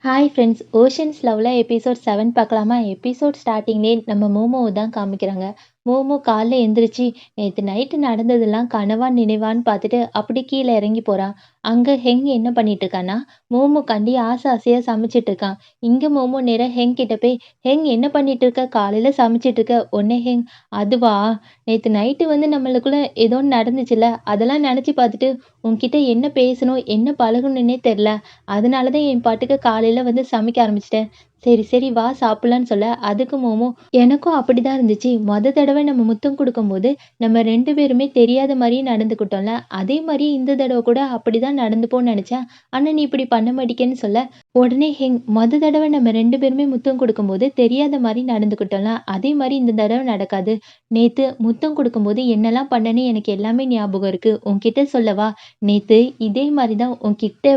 Hi friends, oceans லவ்ல episode 7 பார்க்கலாமா? Episode ஸ்டார்டிங்லேயே நம்ம மோமோவை தான் காமிக்கிறாங்க. மோமோ காலைல எந்திரிச்சு நேற்று நைட்டு நடந்ததெல்லாம் கனவா நினைவான்னு பார்த்துட்டு அப்படி கீழே இறங்கி போகிறான். அங்கே ஹெங் என்ன பண்ணிட்டு இருக்கான்னா, மோமோ கண்டி ஆசை ஆசையாக சமைச்சிட்டு இருக்கான். இங்கே மோமோ நேராக ஹெங் கிட்ட போய், ஹெங் என்ன பண்ணிட்டு இருக்க, காலையில் சமைச்சிட்டு இருக்க. உடனே ஹெங், அதுவா, நேற்று நைட்டு நம்மளுக்குள்ள ஏதோ ஒன்று நடந்துச்சுல்ல, அதெல்லாம் நினச்சி பார்த்துட்டு உன்கிட்ட என்ன பேசணும் என்ன பழகணுன்னே தெரில. அதனால தான் என் பாட்டுக்கு காலையில சமைக்க ஆரம்பிச்சுட்டேன். சரி, சரி வா சாப்பிடலான்னு சொல்ல, அதுக்கு மோமோ, எனக்கும் அப்படிதான் இருந்துச்சு. தடவை நம்ம முத்தம் குடுக்கும்போது, நம்ம 2 பேருமே தெரியாத மாரியே நடந்துக்கிட்டோம்ல. அதே மாரி இந்த தடவ கூட அப்படிதான் நடந்துப்போம்னு நெனச்சேன். ஆனா நீ இப்படி பண்ண மாட்டீங்கன்னு சொல்ல, உடனே ஹெங், தடவ நம்ம 2 பேருமே முத்தம் குடுக்கும்போது தெரியாத மாரி நடந்துக்கிட்டோம்ல. அதே மாரி இந்த தடவ நடக்காது. நேத்து முத்தம் குடுக்கும்போது என்னலாம் பண்ணேன்னு எனக்கு எல்லாமே ஞாபகம் இருக்கு. உன்கிட்ட சொல்லவா? நேத்து இதே மாரி தான் உன்கிட்ட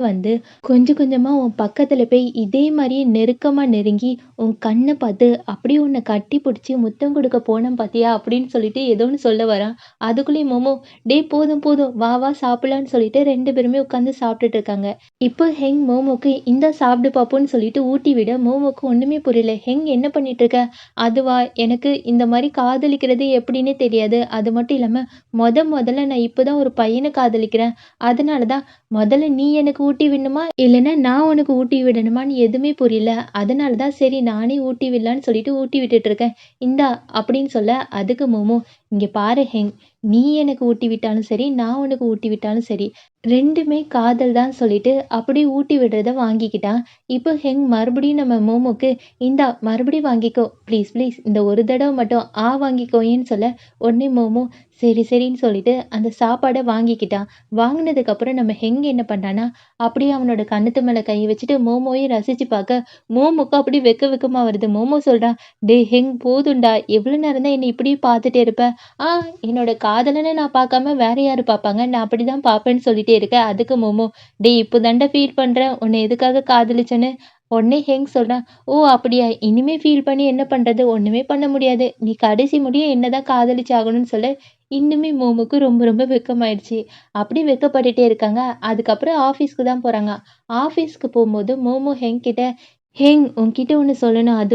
கொஞ்சம் கொஞ்சமா உன் பக்கத்துல போய் இதே மாரியே நெருக்கமா நெருங்கி உன் கண்ண பார்த்து அப்படியே உன்னை கட்டி பிடிச்சி முத்தம் கொடுக்க போனேன் பாத்தியா அப்படின்னு சொல்லிட்டு ஏதோ ஒன்று சொல்ல வரான். அதுக்குள்ளேயும் மோமோ, டே போதும் போதும் வா வா சாப்பிடலான்னு சொல்லிட்டு 2 பேருமே உட்காந்து சாப்பிட்டுட்டு இருக்காங்க. இப்போ ஹெங் மோமோக்கு இந்த சாப்பிடு பாப்போன்னு சொல்லிட்டு ஊட்டி விட மோமோக்கு ஒண்ணுமே புரியல. ஹெங் என்ன பண்ணிட்டு இருக்க? அதுவா, எனக்கு இந்த மாதிரி காதலிக்கிறது எப்படின்னே தெரியாது. அது மட்டும் இல்லாம முதல்ல நான் இப்பதான் ஒரு பையனை காதலிக்கிறேன். அதனால தான் முதல்ல நீ எனக்கு ஊட்டி விடணுமா? இல்லைன்னா நான் உனக்கு ஊட்டி விடணுமான்னு எதுவுமே புரியல. அதனால தான் சரி நானே ஊட்டி விடலான்னு சொல்லிட்டு ஊட்டி விட்டுட்டு இருக்கேன். இந்தா அப்படின்னு சொல்ல, அதுக்கு மோமோ, இங்க பாரு ஹெங், நீ எனக்கு ஊட்டி விட்டாலும் சரி, நான் உனக்கு ஊட்டி விட்டாலும் சரி, 2மே காதல் தான் சொல்லிட்டு அப்படியே ஊட்டி விடுறத வாங்கிக்கிட்டான். இப்போ ஹெங் மறுபடியும் நம்ம மோமோக்கு, இந்தா மறுபடியும் வாங்கிக்கோ ப்ளீஸ் ப்ளீஸ், இந்த ஒரு தடவை மட்டும் வாங்கிக்கோயேன்னு சொல்ல, உடனே மோமோ சரி சரின்னு சொல்லிட்டு அந்த சாப்பாடை வாங்கிக்கிட்டான். வாங்கினதுக்கப்புறம் நம்ம ஹெங் என்ன பண்ணான்னா, அப்படியே அவனோட கன்னத்து மேல கை வச்சுட்டு மோமோவையும் ரசிச்சு பார்க்க, மோமோக்கு அப்படியே வெக்க வெக்கமா வருது. மோமோ சொல்றான், டேய் ஹெங் போதும்டா, எவ்வளோ நேரம் தான் என்னை இப்படியே பார்த்துட்டே இருப்ப? ஆ என்னோட காதலனை நான் பார்க்காம வேற யாரு பார்ப்பாங்க? நான் அப்படிதான் பார்ப்பேன்னு சொல்லிட்டே இருக்க. அதுக்கு மோமோ, டேய் இப்போ தான்டா ஃபீல் பண்றேன் உன்னை எதுக்காக காதலிச்சேன்னு. உடனே ஹெங் சொல்றான், ஓ அப்படியா, இனிமே ஃபீல் பண்ணி என்ன பண்றது? ஒண்ணுமே பண்ண முடியாது. நீ கடைசி முடிய என்னதான் காதலிச்சாகணும்னு சொல்ல, இன்னுமே மோமுக்கு ரொம்ப ரொம்ப வெக்கமாயிடுச்சு. அப்படி வெக்கப்பட்டுட்டே இருக்காங்க. அதுக்கப்புறம் ஆஃபீஸ்க்கு தான் போறாங்க. ஆஃபீஸ்க்கு போம்போது மோமோ ஹெங் கிட்ட, ஹெங் உன்கிட்ட ஒண்ணு சொல்லணும். அது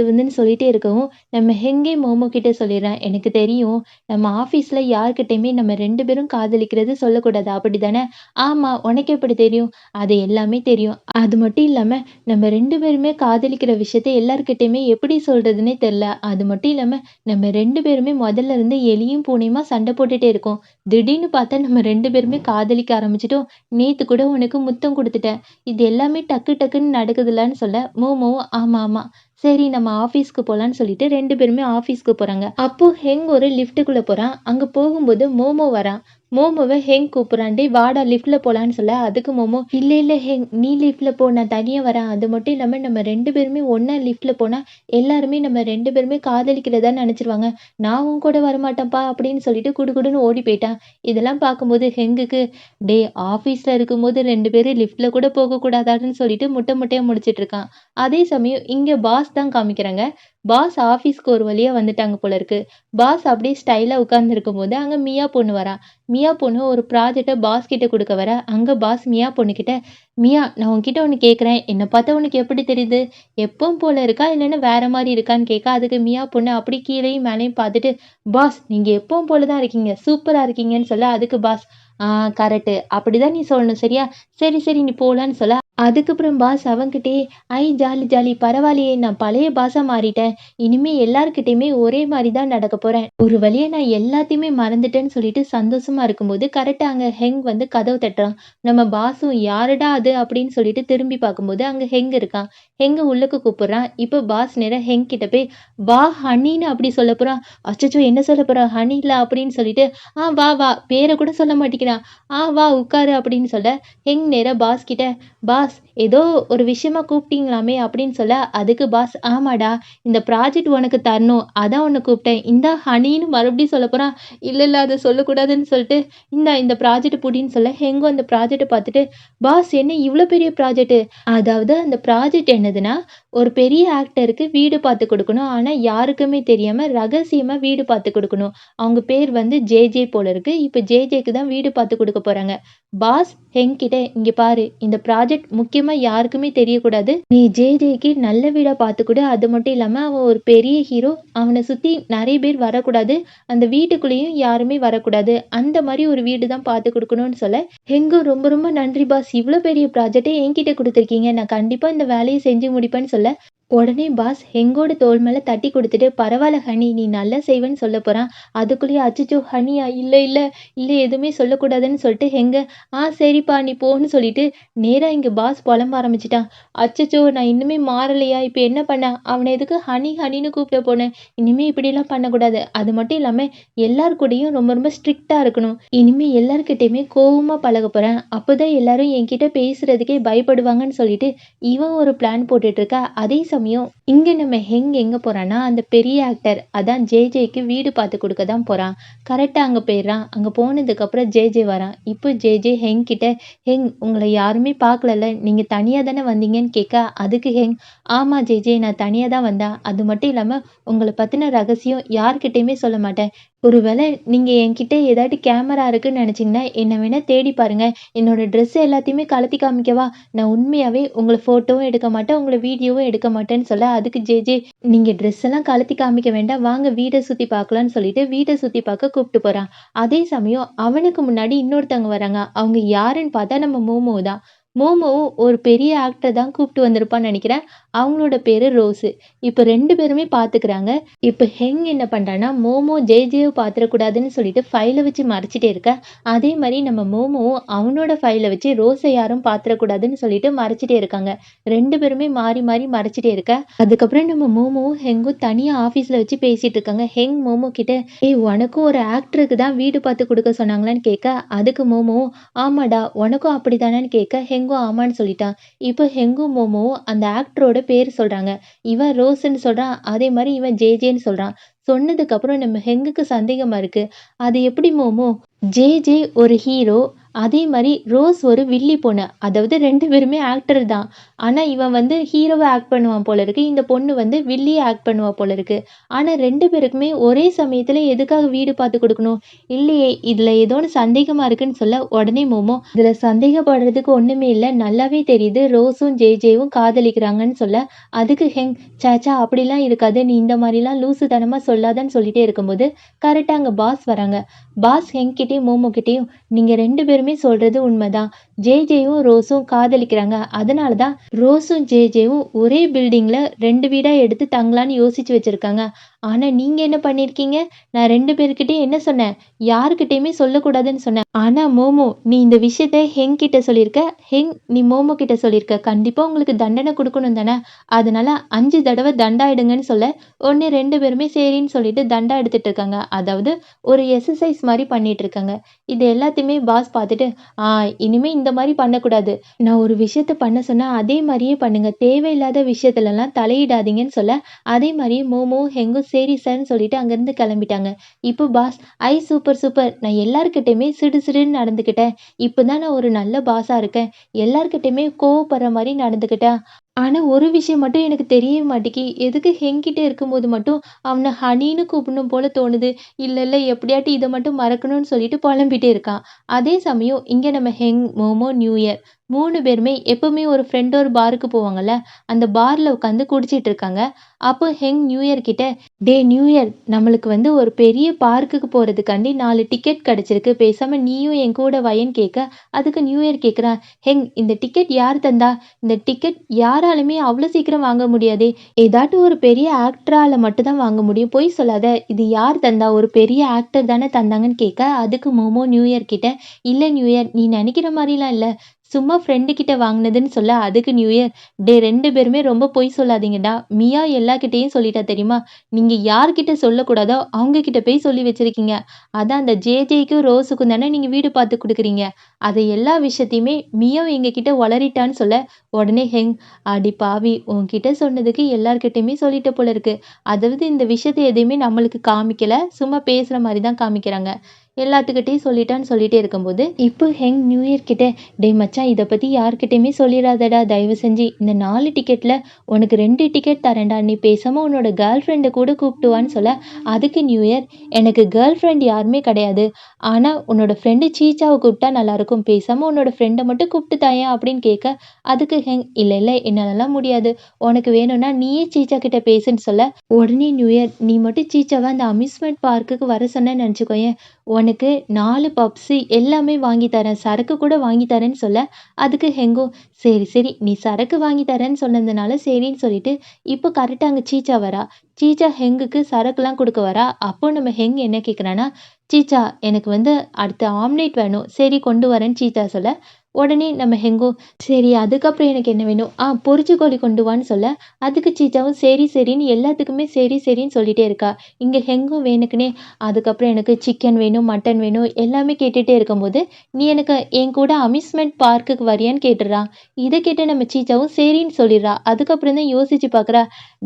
வந்துன்னு சொல்லிட்டே இருக்கவும், நம்ம ஹெங்கே மோமோ கிட்ட சொல்லிடுறான். எனக்கு தெரியும். நம்ம ஆஃபீஸ்ல யார்கிட்டயுமே நம்ம 2 பேரும் காதலிக்கிறது சொல்லக்கூடாது. அப்படிதானே? ஆமா. உனக்கு எப்படி தெரியும்? அது எல்லாமே தெரியும். அது மட்டும் இல்லாம நம்ம 2 பேருமே காதலிக்கிற விஷயத்த எல்லார்கிட்டயுமே எப்படி சொல்றதுன்னே தெரியல. அது மட்டும் இல்லாம நம்ம 2 பேருமே முதல்ல இருந்து எலியும் பூனையுமா சண்டை போட்டுட்டே இருக்கோம். திடீர்னு பார்த்தா நம்ம 2 பேருமே காதலிக்க ஆரம்பிச்சுட்டோம். நேத்து கூட உனக்கு முத்தம் குடுத்துட்டேன். இது எல்லாமே டக்கு டக்குன்னு நடக்குதுல்லன்னு சொல்ல, மோமோவும் ஆமா ஆமா. சரி நம்ம ஆஃபீஸ்க்கு போலான்னு சொல்லிட்டு 2 பேருமே ஆஃபீஸ்க்கு போறாங்க. அப்போ ஹெங் ஒரு லிஃப்ட்டுக்குள்ள போறான். அங்க போகும்போது மோமோ வரான். மோமோவ ஹெங் கூப்பிடுறான். டேய் வாடா லிஃப்ட்ல போலான்னு சொல்ல, அதுக்கு மோமோ, இல்ல இல்ல ஹெங் நீ லிஃப்ட்ல போ, நான் தனியா வரேன். அது மட்டும் இல்லாம நம்ம 2 பேருமே ஒண்ணா லிஃப்ட்ல போனா எல்லாருமே நம்ம 2 பேருமே காதலிக்கிறதா நினைச்சிருவாங்க. நான் உன் கூட வரமாட்டேன்ப்பா அப்படின்னு சொல்லிட்டு குடுகுடுன்னு ஓடி போயிட்டான். இதெல்லாம் பார்க்கும்போது ஹெங்குக்கு, டேய் ஆஃபீஸ்ல இருக்கும்போது 2 பேரும் லிஃப்ட்ல கூட போகக்கூடாதான்னு சொல்லிட்டு முட்டை முட்டையா முழிச்சிட்டு இருக்கான். அதே சமயம் இங்க பாஸ் தான் காமிக்கிறாங்க. பாஸ் ஆஃபீஸ்க்கு ஒரு வழியா வந்துட்டாங்க போல இருக்கு. பாஸ் அப்படியே ஸ்டைலா உட்கார்ந்திருக்கும்போது அங்க மியா பொண்ணு வரா. மியா பொண்ணு ஒரு ப்ராஜெக்ட்ட பாஸ் கிட்ட குடுக்க வர, அங்க பாஸ் மியா பொண்ணுகிட்ட, மியா நான் உன்கிட்ட ஒண்ணு கேட்கிறேன். என்ன பார்த்தா உனக்கு எப்படி தெரியுது? எப்பவும் போல இருக்கா? இல்லன்னா வேற மாரி இருக்கான்னு கேட்க, அதுக்கு மியா பொண்ணு அப்படி கீழயும் மேலயும் பார்த்துட்டு, பாஸ் நீங்க எப்பவும் போல தான் இருக்கீங்க. சூப்பரா இருக்கீங்கன்னு சொல்ல, அதுக்கு பாஸ், ஆ கரெக்ட்டு. அப்படிதான் நீ சொல்லணும் சரியா? சரி சரி நீ போலான்னு சொல்ல, அதுக்கப்புறம் பாஸ் அவன்கிட்டயே, ஐ ஜாலி ஜாலி பரவாயில்லையே, நான் பழைய பாஸா மாறிட்டேன். இனிமே எல்லார்கிட்டயுமே ஒரே மாரி தான் நடக்கப் போறேன். ஒரு வழியா நான் எல்லாத்தையுமே மறந்துட்டேன்னு சொல்லிட்டு சந்தோஷமா இருக்கும்போது, கரெக்ட்டா அங்க ஹெங் கதவு தட்டுறான். நம்ம பாஸும் யாருடா அது அப்படின்னு சொல்லிட்டு திரும்பி பார்க்கும்போது, அங்க ஹெங் இருக்கான். ஹெங்க உள்ளுக்கு கூப்பிடுறான். இப்போ பாஸ் நேரா ஹெங் கிட்ட போய், வா ஹனின்னு அப்படி சொல்லப் போறான். அச்சச்சோ என்ன சொல்லப் போறா? ஹனில அப்படின்னு சொல்லிட்டு, வா வா பேர கூட சொல்ல மாட்டேங்கிறான். வா உட்காரு அப்படின்னு சொல்ல, ஹெங் நேரா பாஸ் கிட்ட, பாஸ் ஏதோ ஒரு விஷயமா கூப்பிட்டீங்களாமே அப்படின்னு சொல்ல, அதுக்கு பாஸ், ஆமாடா இந்த ப்ராஜெக்ட் உனக்கு தரணும். அதான் உன்னை கூப்பிட்டேன். இந்தா ஹனின்னு மறுபடியும் சொல்லப் போறான். இல்ல இல்ல அதை சொல்லக்கூடாதுன்னு சொல்லிட்டு, இந்தா இந்த ப்ராஜெக்ட் புடின்னு சொல்ல, ஹெங்கும் அந்த ப்ராஜெக்ட்டை பார்த்துட்டு, பாஸ் என்ன இவ்ளோ பெரிய ப்ராஜெக்ட்? அதாவது அந்த ப்ராஜெக்ட் என்னதுன்னா, ஒரு பெரிய ஆக்டருக்கு வீடு பார்த்து கொடுக்கணும். ஆனா யாருக்குமே தெரியாம ரகசியமா வீடு பார்த்து கொடுக்கணும். அவங்க பேர் ஜேஜே போல இருக்கு. இப்ப ஜேஜேக்கு தான் வீடு பார்த்து கொடுக்க போறாங்க. பாஸ் ஹெங் கிட்ட, இங்க பாரு, இந்த ப்ராஜெக்ட் முக்கியமா யாருக்குமே தெரியக்கூடாது. நீ ஜேஜேக்கு நல்ல வீடா பார்த்து கொடு. அது மட்டும் இல்லாம அவன் ஒரு பெரிய ஹீரோ. அவனை சுத்தி நிறைய பேர் வரக்கூடாது. அந்த வீட்டுக்குள்ளேயும் யாருமே வரக்கூடாது. அந்த மாதிரி ஒரு வீடு தான் பார்த்து கொடுக்கணும்னு சொல்ல, ஹெங்கும் ரொம்ப ரொம்ப நன்றி பாஸ். இவ்வளோ பெரிய ப்ராஜெக்டை என்கிட்ட கொடுத்துருக்கீங்க. நான் கண்டிப்பா இந்த வேலையை செஞ்சு முடிப்பேன்னு சொல்ல, உடனே பாஸ் ஹெங்கோட தோள் மேல தட்டி கொடுத்துட்டு, பரவாயில்ல ஹனி, நீ நல்லா செய்வேன்னு சொல்ல போறான். அதுக்குள்ளேயே அச்சச்சோ ஹனியா, இல்ல இல்ல இல்ல எதுவுமே சொல்லக்கூடாதுன்னு சொல்லிட்டு ஹெங்க, சரிப்பா நீ போன்னு சொல்லிட்டு நேரா இங்க பாஸ் புலம்ப ஆரம்பிச்சிட்டான். அச்சச்சோ நான் இன்னுமே மாறலையா, இப்ப என்ன பண்ண, அவனை எதுக்கு ஹனி ஹனின்னு கூப்பிட போனேன். இனிமே இப்படிலாம் பண்ணக்கூடாது. அது மட்டும் இல்லாம எல்லார் கூடயும் ரொம்ப ரொம்ப ஸ்ட்ரிக்டா இருக்கணும். இனிமே எல்லார்கிட்டயுமே கோவமா பழக போறேன். அப்போதான் எல்லாரும் என்கிட்ட பேசுறதுக்கே பயப்படுவாங்கன்னு சொல்லிட்டு இவன் ஒரு பிளான் போட்டுட்டு இருக்கா. அதே சமயம் இங்க நம்ம ஹெங் எங்க போறான்னா, அந்த பெரிய ஆக்டர் அதான் ஜேஜேக்கு வீடு பார்த்து கொடுக்க தான் போறான். கரெக்டா அங்க போயிடுறான். அங்க போனதுக்கு அப்புறம் ஜேஜே வரான். இப்போ ஜேஜே ஹெங் கிட்ட, ஹெங் உங்களை யாருமே பார்க்கலல்ல, நீங்க தனியா தானே வந்தீங்கன்னு கேட்க, அதுக்கு ஹெங், ஆமா ஜேஜே நான் தனியா தான் வந்தேன். அது மட்டும் இல்லாம உங்களை பத்தின ரகசியம் யார்கிட்டயுமே சொல்ல மாட்டேன். ஒருவேளை நீங்க என்கிட்ட ஏதாட்டி கேமரா இருக்குன்னு நினைச்சீங்கன்னா என்ன வேணா தேடி பாருங்க. என்னோட ட்ரெஸ் எல்லாத்தையுமே கழட்டி காமிக்கவா? நான் உண்மையாவே உங்களை போட்டோவும் எடுக்க மாட்டேன், உங்களை வீடியோவும் எடுக்க மாட்டேன்னு சொல்ல, அதுக்கு ஜேஜே, நீங்க ட்ரெஸ் எல்லாம் கழட்டி காமிக்க வேண்டாம், வாங்க வீடை சுத்தி பார்க்கலாம்னு சொல்லிட்டு வீட்டை சுத்தி பார்க்க கூப்பிட்டு போறான். அதே சமயம் அவனுக்கு முன்னாடி இன்னொருத்தவங்க வராங்க. அவங்க யாருன்னு பார்த்தா நம்ம மோமோ தான். மோமோவும் ஒரு பெரிய ஆக்டர் தான் கூப்பிட்டு வந்திருப்பான்னு நினைக்கிறேன். அவங்களோட பேரு ரோஸு. இப்ப 2 பேருமே பார்த்துக்கிறாங்க. இப்ப ஹெங் என்ன பண்றான்னா, மோமோ ஜேஜேவ பார்த்துறக்கூடாதுன்னு சொல்லிட்டு ஃபைல வச்சு மறைச்சிட்டே இருக்க. அதே மாரி நம்ம மோமோவும் அவனோட ஃபைல வச்சு ரோஸ யாரும் பார்த்துறக்கூடாதுன்னு சொல்லிட்டு மறைச்சிட்டே இருக்காங்க. 2 பேருமே மாறி மாறி மறைச்சிட்டே இருக்க. அதுக்கப்புறம் நம்ம மோமோவும் ஹெங்கும் தனியா ஆஃபீஸ்ல வச்சு பேசிட்டு இருக்காங்க. ஹெங் மோமோ கிட்ட, ஏய் உனக்கும் ஒரு ஆக்டருக்கு தான் வீடு பார்த்து கொடுக்க சொன்னாங்களான்னு கேட்க, அதுக்கு மோமோவும், ஆமாடா உனக்கும் அப்படித்தானேன்னு கேட்க, ஹெங்கும் ஆமான்னு சொல்லிட்டான். இப்போ ஹெங்கும் மோமோவும் அந்த ஆக்டரோட பேர் சொல்றாங்க. இவன் ரோஸ்ன்னு சொல்றான். அதே மாதிரி இவன் ஜேஜேன்னு சொல்றான். சொன்னதுக்கு அப்புறம் நம்ம ஹெங்குக்கு சந்தேகமா இருக்கு. அது எப்படி மோமோ, ஜேஜே ஒரு ஹீரோ, அதே மாதிரி ரோஸ் ஒரு வில்லி பொண்ணு. அதாவது 2 பேருமே ஆக்டர் தான். ஆனா இவன் வந்து ஹீரோவா ஆக்ட் பண்ணுவான் போல இருக்கு. இந்த பொண்ணு வந்து வில்லியா ஆக்ட் பண்ணுவா போல இருக்கு. ஆனா 2 பேருக்குமே ஒரே சமயத்துல எதுக்காக வீடு பார்த்து கொடுக்கணும்? இல்லையே, இதுல ஏதோ ஒண்ணு சந்தேகமா இருக்குன்னு சொல்ல, உடனே மோமோ, இதுல சந்தேகப்படுறதுக்கு ஒண்ணுமே இல்ல, நல்லாவே தெரியுது ரோஸும் ஜேஜேவும் காதலிக்கிறாங்கன்னு சொல்ல, அதுக்கு ஹெங், சாச்சா அப்படிலாம் இருக்காது, நீ இந்த மாதிரிலாம் லூசுத்தனமா சொல்லாதன்னு சொல்லிட்டே இருக்கும்போது கரெக்டா அங்க பாஸ் வராங்க. பாஸ் ஹெங் கிட்டயும் மோமோ கிட்டயும், நீங்க 2 பேருமே சொல்றது உண்மைதான். ஜேஜேவும் ரோஸும் காதலிக்கிறாங்க. அதனாலதான் ரோஸும் ஜேஜேவும் ஒரே பில்டிங்ல 2 வீடா எடுத்து தங்கலான்னு யோசிச்சு வச்சிருக்காங்க. ஆனா நீங்க என்ன பண்ணிருக்கீங்க? நான் 2 பேர்கிட்டயும் என்ன சொன்னேன்? யாருக்கிட்டயுமே சொல்லக்கூடாதுன்னு சொன்னேன். ஆனா மோமோ, நீ இந்த விஷயத்த ஹெங் கிட்ட சொல்லியிருக்க. ஹெங், நீ மோமோ கிட்ட சொல்லியிருக்க. கண்டிப்பா உங்களுக்கு தண்டனை கொடுக்கணும் தானே? அதனால 5 தடவை தண்டா எடுங்கன்னு சொல்ல, உடனே 2 பேருமே சரின்னு சொல்லிட்டு தண்டா எடுத்துட்டு இருக்காங்க. அதாவது ஒரு எக்ஸசைஸ் மாதிரி பண்ணிட்டு இருக்காங்க. இது எல்லாத்தையுமே பாஸ் பார்த்துட்டு, இனிமே இந்த மாதிரி பண்ணக்கூடாது. நான் ஒரு விஷயத்த பண்ண சொன்னா அதே மாதிரியே பண்ணுங்க. தேவையில்லாத விஷயத்துலலாம் தலையிடாதீங்கன்னு சொல்ல, அதே மாதிரியே மோமோவும் ஹெங்கும் சரி சார்ன்னு சொல்லிட்டு அங்கேருந்து கிளம்பிட்டாங்க. இப்போ பாஸ், சூப்பர் சூப்பர், நான் எல்லார்கிட்டயுமே சிடு சிடுன்னு நடந்துக்கிட்டேன். இப்போதான் நான் ஒரு நல்ல பாஸா இருக்கேன். எல்லார்கிட்டயுமே கோவப்படுற மாதிரி நடந்துக்கிட்டேன். ஆனா ஒரு விஷயம் மட்டும் எனக்கு தெரியவே மாட்டேங்கி. எதுக்கு ஹெங்கிட்ட இருக்கும்போது மட்டும் அவன ஹனின்னு கூப்பிடணும் போல தோணுது. இல்ல இல்ல எப்படியாட்டி இத மட்டும் மறக்கணும்னு சொல்லிட்டு புலம்பிட்டே இருக்கான். அதே சமயம் இங்க நம்ம ஹெங், மோமோ, நியூ இயர் 3 பேருமே எப்பவுமே ஒரு ஃப்ரெண்ட் ஒரு பாருக்கு போவாங்கல்ல, அந்த பார்ல உட்காந்து குடிச்சிட்டு இருக்காங்க. அப்போ ஹெங் நியூ இயர் கிட்ட, டேய் நியூ இயர், நம்மளுக்கு வந்து ஒரு பெரிய பார்க்குக்கு போறதுக்காண்டி 4 டிக்கெட் கிடைச்சிருக்கு. பேசாம நீயும் என் கூட வாயேன்னு கேட்க, அதுக்கு நியூ இயர் கேட்குறான், ஹெங் இந்த டிக்கெட் யார் தந்தா? இந்த டிக்கெட் யாராலுமே அவ்வளோ சீக்கிரம் வாங்க முடியாதே. ஏதாட்டும் ஒரு பெரிய ஆக்டரால மட்டும் தான் வாங்க முடியும். பொய் சொல்லாத. இது யார் தந்தா? ஒரு பெரிய ஆக்டர் தானே தந்தாங்கன்னு கேட்க, அதுக்கு மோமோ நியூ இயர் கிட்ட, இல்ல நியூ இயர், நீ நினைக்கிற மாதிரிலாம் இல்ல. சும்மா ஃப்ரெண்டு கிட்ட வாங்கினதுன்னு சொல்ல, அதுக்கு நியூ இயர், டே 2 பேருமே ரொம்ப பொய் சொல்லாதீங்கடா. மியா எல்லார்கிட்டயும் சொல்லிட்டா தெரியுமா? நீங்க யார்கிட்ட சொல்லக்கூடாதோ அவங்க கிட்ட போய் சொல்லி வச்சிருக்கீங்க. அதான் அந்த ஜேஜேக்கும் ரோஸுக்கும் தானே நீங்க வீடு பார்த்து கொடுக்குறீங்க. அதை எல்லா விஷயத்தையுமே மியா எங்க கிட்ட உளறிட்டான்னு சொல்ல, உடனே ஹெங், அடி பாவி, உன்கிட்ட சொன்னதுக்கு எல்லார்கிட்டயுமே சொல்லிட்ட போல இருக்கு. அதாவது இந்த விஷயத்தை எதையுமே நம்மளுக்கு காமிக்கல, சும்மா பேசுற மாதிரி தான் காமிக்கிறாங்க. எல்லாத்துக்கிட்டையும் சொல்லிட்டான்னு சொல்லிட்டே இருக்கும்போது இப்போ ஹெங் நியூ இயர் கிட்ட டேய் மச்சான் இதை பத்தி யார்கிட்டயுமே சொல்லிடாதடா தயவு செஞ்சு இந்த 4 டிக்கெட்ல உனக்கு 2 டிக்கெட் தரேன்டா நீ பேசாம உன்னோட கேர்ள் ஃப்ரெண்டை கூட கூப்பிட்டுவான்னு சொல்ல அதுக்கு நியூ இயர் எனக்கு கேர்ள் ஃப்ரெண்ட் யாருமே கிடையாது ஆனா உன்னோட ஃப்ரெண்டு சீச்சாவை கூப்பிட்டா நல்லா இருக்கும் பேசாம உன்னோட ஃப்ரெண்டை மட்டும் கூப்பிட்டு தாயேன் அப்படின்னு கேட்க அதுக்கு ஹெங் இல்ல இல்ல என்னாலலாம் முடியாது உனக்கு வேணும்னா நீயே சீச்சா கிட்ட பேசுன்னு சொல்ல உடனே நியூ இயர் நீ மட்டும் சீச்சாவை அந்த அம்யூஸ்மெண்ட் பார்க்குக்கு வர சொன்னேன்னு நினச்சிக்கோயேன் உனக்கு 4 பப்ஸு எல்லாமே வாங்கி தரேன் சரக்கு கூட வாங்கி தரேன்னு சொல்ல அதுக்கு ஹெங்கோ சரி சரி நீ சரக்கு வாங்கி தரேன்னு சொன்னதுனால சரின்னு சொல்லிட்டு இப்போ கரெக்டாக அங்கே சீச்சா வரா சீச்சா ஹெங்குக்கு சரக்குலாம் கொடுக்க வரா அப்போ நம்ம ஹெங் என்ன கேட்குறான்னா சீச்சா எனக்கு வந்து அடுத்த ஆம்லேட் வேணும் சரி கொண்டு வரேன்னு சீச்சா சொல்ல உடனே நம்ம ஹெங்கோ சரி அதுக்கப்புறம் எனக்கு என்ன வேணும் பொரிச்சு கோழி கொண்டு வான்னு சொல்ல அதுக்கு சீச்சாவும் சரி சரின்னு எல்லாத்துக்குமே சரி சரின்னு சொல்லிட்டே இருக்கா இங்கே ஹெங்கும் வேணுக்குனே அதுக்கப்புறம் எனக்கு சிக்கன் வேணும் மட்டன் வேணும் எல்லாமே கேட்டுகிட்டே இருக்கும்போது நீ எனக்கு என் கூட அம்யூஸ்மெண்ட் பார்க்குக்கு வரியான்னு கேட்டுடுறான் இதை கேட்டு நம்ம சீச்சாவும் சரின்னு சொல்லிடுறா அதுக்கப்புறம் தான் யோசிச்சு பார்க்குறா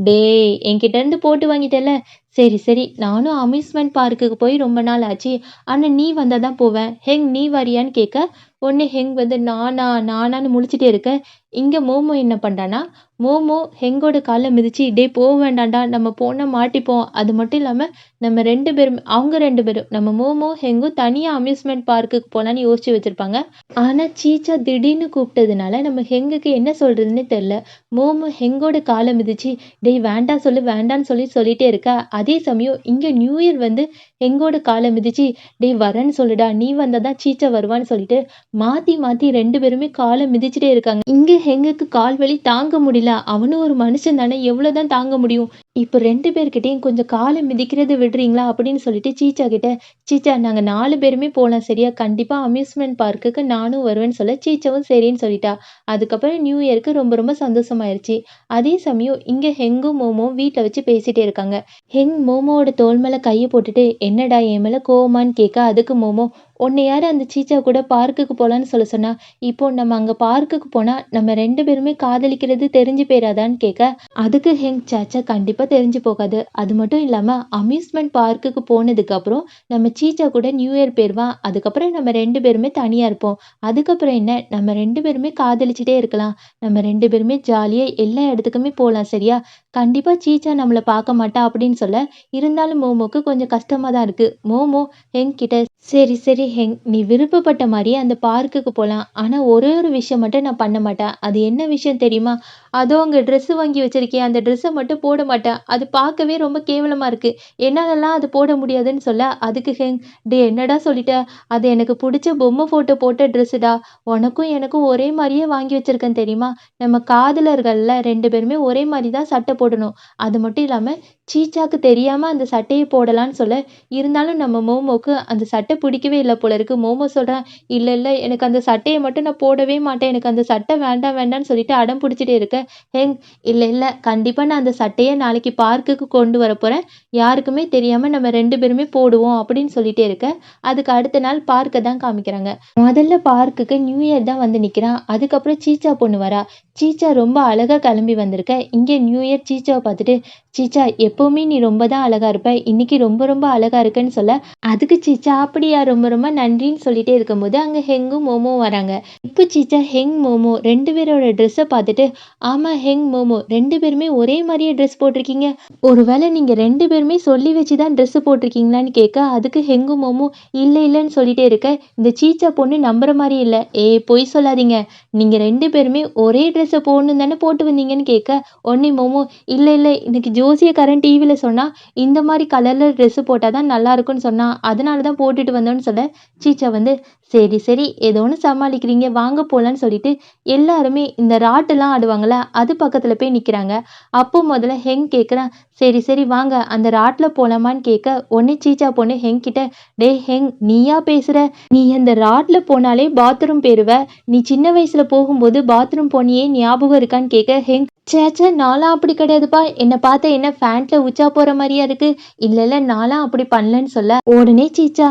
டேய் என்கிட்ட இருந்து போட்டு வாங்கிட்டல சரி சரி நானும் அம்யூஸ்மெண்ட் பார்க்குக்கு போய் ரொம்ப நாள் ஆச்சு ஆனால் நீ வந்தால் தான் போவேன் ஹெங் நீ வரியான்னு கேட்க உடனே ஹெங் வந்து நானான்னு முழிச்சிட்டே இருக்க இங்கே மோமோ என்ன பண்ணுறான்னா மோமோ ஹெங்கோட காலில் மிதிச்சு டே போக வேண்டாம்டா நம்ம போனால் மாட்டிப்போம் அது மட்டும் இல்லாமல் நம்ம 2 பேரும் அவங்க 2 பேரும் நம்ம மோமோ ஹெங்கும் தனியாக அம்யூஸ்மெண்ட் பார்க்குக்கு போகலான்னு யோசிச்சு வச்சுருப்பாங்க ஆனால் சீச்சா திடீர்னு கூப்பிட்டதுனால நம்ம ஹெங்குக்கு என்ன சொல்கிறதுன்னு தெரில மோமோ ஹெங்கோட காலை மிதிச்சு டேய் வேண்டாம் சொல்லு வேண்டான்னு சொல்லிட்டே இருக்கா அதே சமயம் இங்கே நியூ இயர் வந்து ஹெங்கோட காலை மிதிச்சு டேய் வரேன்னு சொல்லுடா நீ வந்தால் தான் சீச்சா வருவான்னு சொல்லிட்டு மாற்றி மாற்றி 2 பேருமே காலை மிதிச்சுட்டே இருக்காங்க இங்கே ஹெங்குக்கு கால் வலி தாங்க முடியல அவனும் ஒரு மனுஷன் தானே எவ்வளோதான் தாங்க முடியும் இப்போ 2 பேர்கிட்டையும் கொஞ்சம் காலை மிதிக்கிறது விடுறீங்களா அப்படின்னு சொல்லிட்டு சீச்சா கிட்ட சீச்சா நாங்கள் 4 பேருமே போகலாம் சரியா கண்டிப்பாக அம்யூஸ்மெண்ட் பார்க்குக்கு நானும் வருவேன்னு சொல்ல சீச்சாவும் சரின்னு சொல்லிட்டா அதுக்கப்புறம் நியூ இயருக்கு ரொம்ப ரொம்ப சந்தோஷமாயிருச்சு அதே சமயம் இங்கே ஹெங்கும் மோமோவும் வீட்டில் வச்சு பேசிட்டே இருக்காங்க ஹெங் மோமோவோட தோல் மேலே கையை போட்டுட்டு என்னடா என் மேலே கோவமான்னு கேட்க அதுக்கு மோமோ உன்னை யார் அந்த சீச்சா கூட பார்க்குக்கு போகலான்னு சொல்ல சொன்னா இப்போ நம்ம அங்கே பார்க்குக்கு போனால் நம்ம 2 பேருமே காதலிக்கிறது தெரிஞ்சு போயிடாதான்னு கேட்க அதுக்கு ஹெங் சாச்சா கண்டிப்பாக தெரிஞ்சு போகாது அது மட்டும் இல்லாமல் அம்யூஸ்மெண்ட் பார்க்குக்கு போனதுக்கப்புறம் நம்ம சீச்சா கூட நியூ இயர் போயிடுவான் அதுக்கப்புறம் நம்ம 2 பேருமே தனியாக இருப்போம் அதுக்கப்புறம் என்ன நம்ம 2 பேருமே காதலிச்சுட்டே இருக்கலாம் நம்ம 2 பேருமே ஜாலியாக எல்லா இடத்துக்குமே போகலாம் சரியா கண்டிப்பாக சீச்சா நம்மளை பார்க்க மாட்டா அப்படின்னு சொல்ல இருந்தாலும் மோமோக்கு கொஞ்சம் கஷ்டமாக தான் இருக்குது மோமோ ஹெங் கிட்ட சரி சரி ஹெங் நீ விருப்பப்பட்ட மாதிரியே அந்த பார்க்குக்கு போகலாம் ஆனால் ஒரே ஒரு விஷயம் மட்டும் நான் பண்ண மாட்டேன் அது என்ன விஷயம் தெரியுமா அதோ அங்கே ட்ரெஸ்ஸு வாங்கி வச்சிருக்கேன் அந்த ட்ரெஸ்ஸை மட்டும் போட மாட்டேன் அது பார்க்கவே ரொம்ப கேவலமாக இருக்குது என்னாலலாம் அது போட முடியாதுன்னு சொல்ல அதுக்கு ஹெங் டே என்னடா சொல்லிட்ட அது எனக்கு பிடிச்ச பொம்மை ஃபோட்டோ போட்ட ட்ரெஸ்ஸுடா உனக்கும் எனக்கும் ஒரே மாதிரியே வாங்கி வச்சிருக்கேன் தெரியுமா நம்ம காதலர்களில் 2 பேருமே ஒரே மாதிரி தான் சட்டை போடணும் அது மட்டும் இல்லாமல் சீச்சாக்கு தெரியாமல் அந்த சட்டையை போடலான்னு சொல்ல இருந்தாலும் நம்ம மோமோக்கு அந்த சட்டை பிடிக்கவே இல்லை போல இருக்கு மோமோ சொல்கிறேன் இல்லை இல்லை எனக்கு அந்த சட்டையை மட்டும் நான் போடவே மாட்டேன் எனக்கு அந்த சட்டை வேண்டாம் வேண்டாம்னு சொல்லிட்டு அடம் பிடிச்சிட்டே இருக்கேன் ஹெங் இல்லை இல்லை கண்டிப்பாக நான் அந்த சட்டையை நாளைக்கு பார்க்குக்கு கொண்டு வர போகிறேன் யாருக்குமே தெரியாமல் நம்ம 2 பேருமே போடுவோம் அப்படின்னு சொல்லிட்டே இருக்கேன் அதுக்கு அடுத்த நாள் பார்க்கை தான் காமிக்கிறாங்க முதல்ல பார்க்குக்கு நியூ இயர் தான் வந்து நிற்கிறான் அதுக்கப்புறம் சீச்சா பொண்ணு வரா சீச்சா ரொம்ப அழகாக கிளம்பி வந்திருக்க இங்கே நியூ இயர் சீச்சாவை பார்த்துட்டு சீச்சா எப்போவுமே நீ ரொம்ப தான் அழகாக இருப்ப இன்னைக்கு ரொம்ப ரொம்ப அழகாக இருக்குன்னு சொல்ல அதுக்கு சீச்சா அப்படியா ரொம்ப ரொம்ப நன்றின்னு சொல்லிட்டே இருக்கும்போது அங்கே ஹெங்கும் மோமோ வராங்க இப்போ சீச்சா ஹெங் மோமோ 2 பேரோட ட்ரெஸ்ஸை பார்த்துட்டு ஆமாம் ஹெங் மோமோ 2 பேருமே ஒரே மாதிரியே ட்ரெஸ் போட்டிருக்கீங்க ஒருவேளை நீங்கள் 2 பேருமே சொல்லி வச்சு தான் ட்ரெஸ்ஸு போட்டிருக்கீங்களான்னு கேட்க அதுக்கு ஹெங்கும் மோமோ இல்லை இல்லைன்னு சொல்லிட்டே இருக்க இந்த சீச்சா பொண்ணு நம்புற மாதிரி இல்லை பொய் சொல்லாதீங்க நீங்கள் 2 பேருமே ஒரே ட்ரெஸ்ஸை போடணும் தானே போட்டு வந்தீங்கன்னு கேட்க உடனே மோமோ இல்லை இல்லை இன்னைக்கு ஜோசியக்காரன் டிவியில் சொன்னால் இந்த மாதிரி கலரில் ட்ரெஸ்ஸு போட்டால் தான் நல்லா இருக்கும்னு சொன்னால் அதனால தான் போட்டுட்டு வந்தோன்னு சொல்ல சீச்சா வந்து சரி சரி ஏதோ ஒன்று சமாளிக்கிறீங்க வாங்க போகலான்னு சொல்லிட்டு எல்லாருமே இந்த ராட்டெல்லாம் ஆடுவாங்கள்ல அது பக்கத்தில் போய் நிற்கிறாங்க அப்போ முதல்ல ஹெங் கேட்குறான் சரி சரி வாங்க அந்த ராட்டில் போகலாமான்னு கேட்க ஒன்று சீச்சா பொண்ணு ஹெங் கிட்ட டே ஹெங் நீயா பேசுகிற நீ அந்த ராட்டில் போனாலே பாத்ரூம் போயிருவ நீ சின்ன வயசில் போகும்போது பாத்ரூம் போனியே ஞாபகம் இருக்கான்னு கேட்க ஹெங் சேச்சா நான்லாம் அப்படி கிடையாதுப்பா என்னை பார்த்தா என்ன ஃபேண்ட்டில் உச்சா போகிற மாதிரியா இருக்கு இல்லை இல்லை நான்லாம் அப்படி பண்ணலன்னு சொல்ல உடனே சீச்சா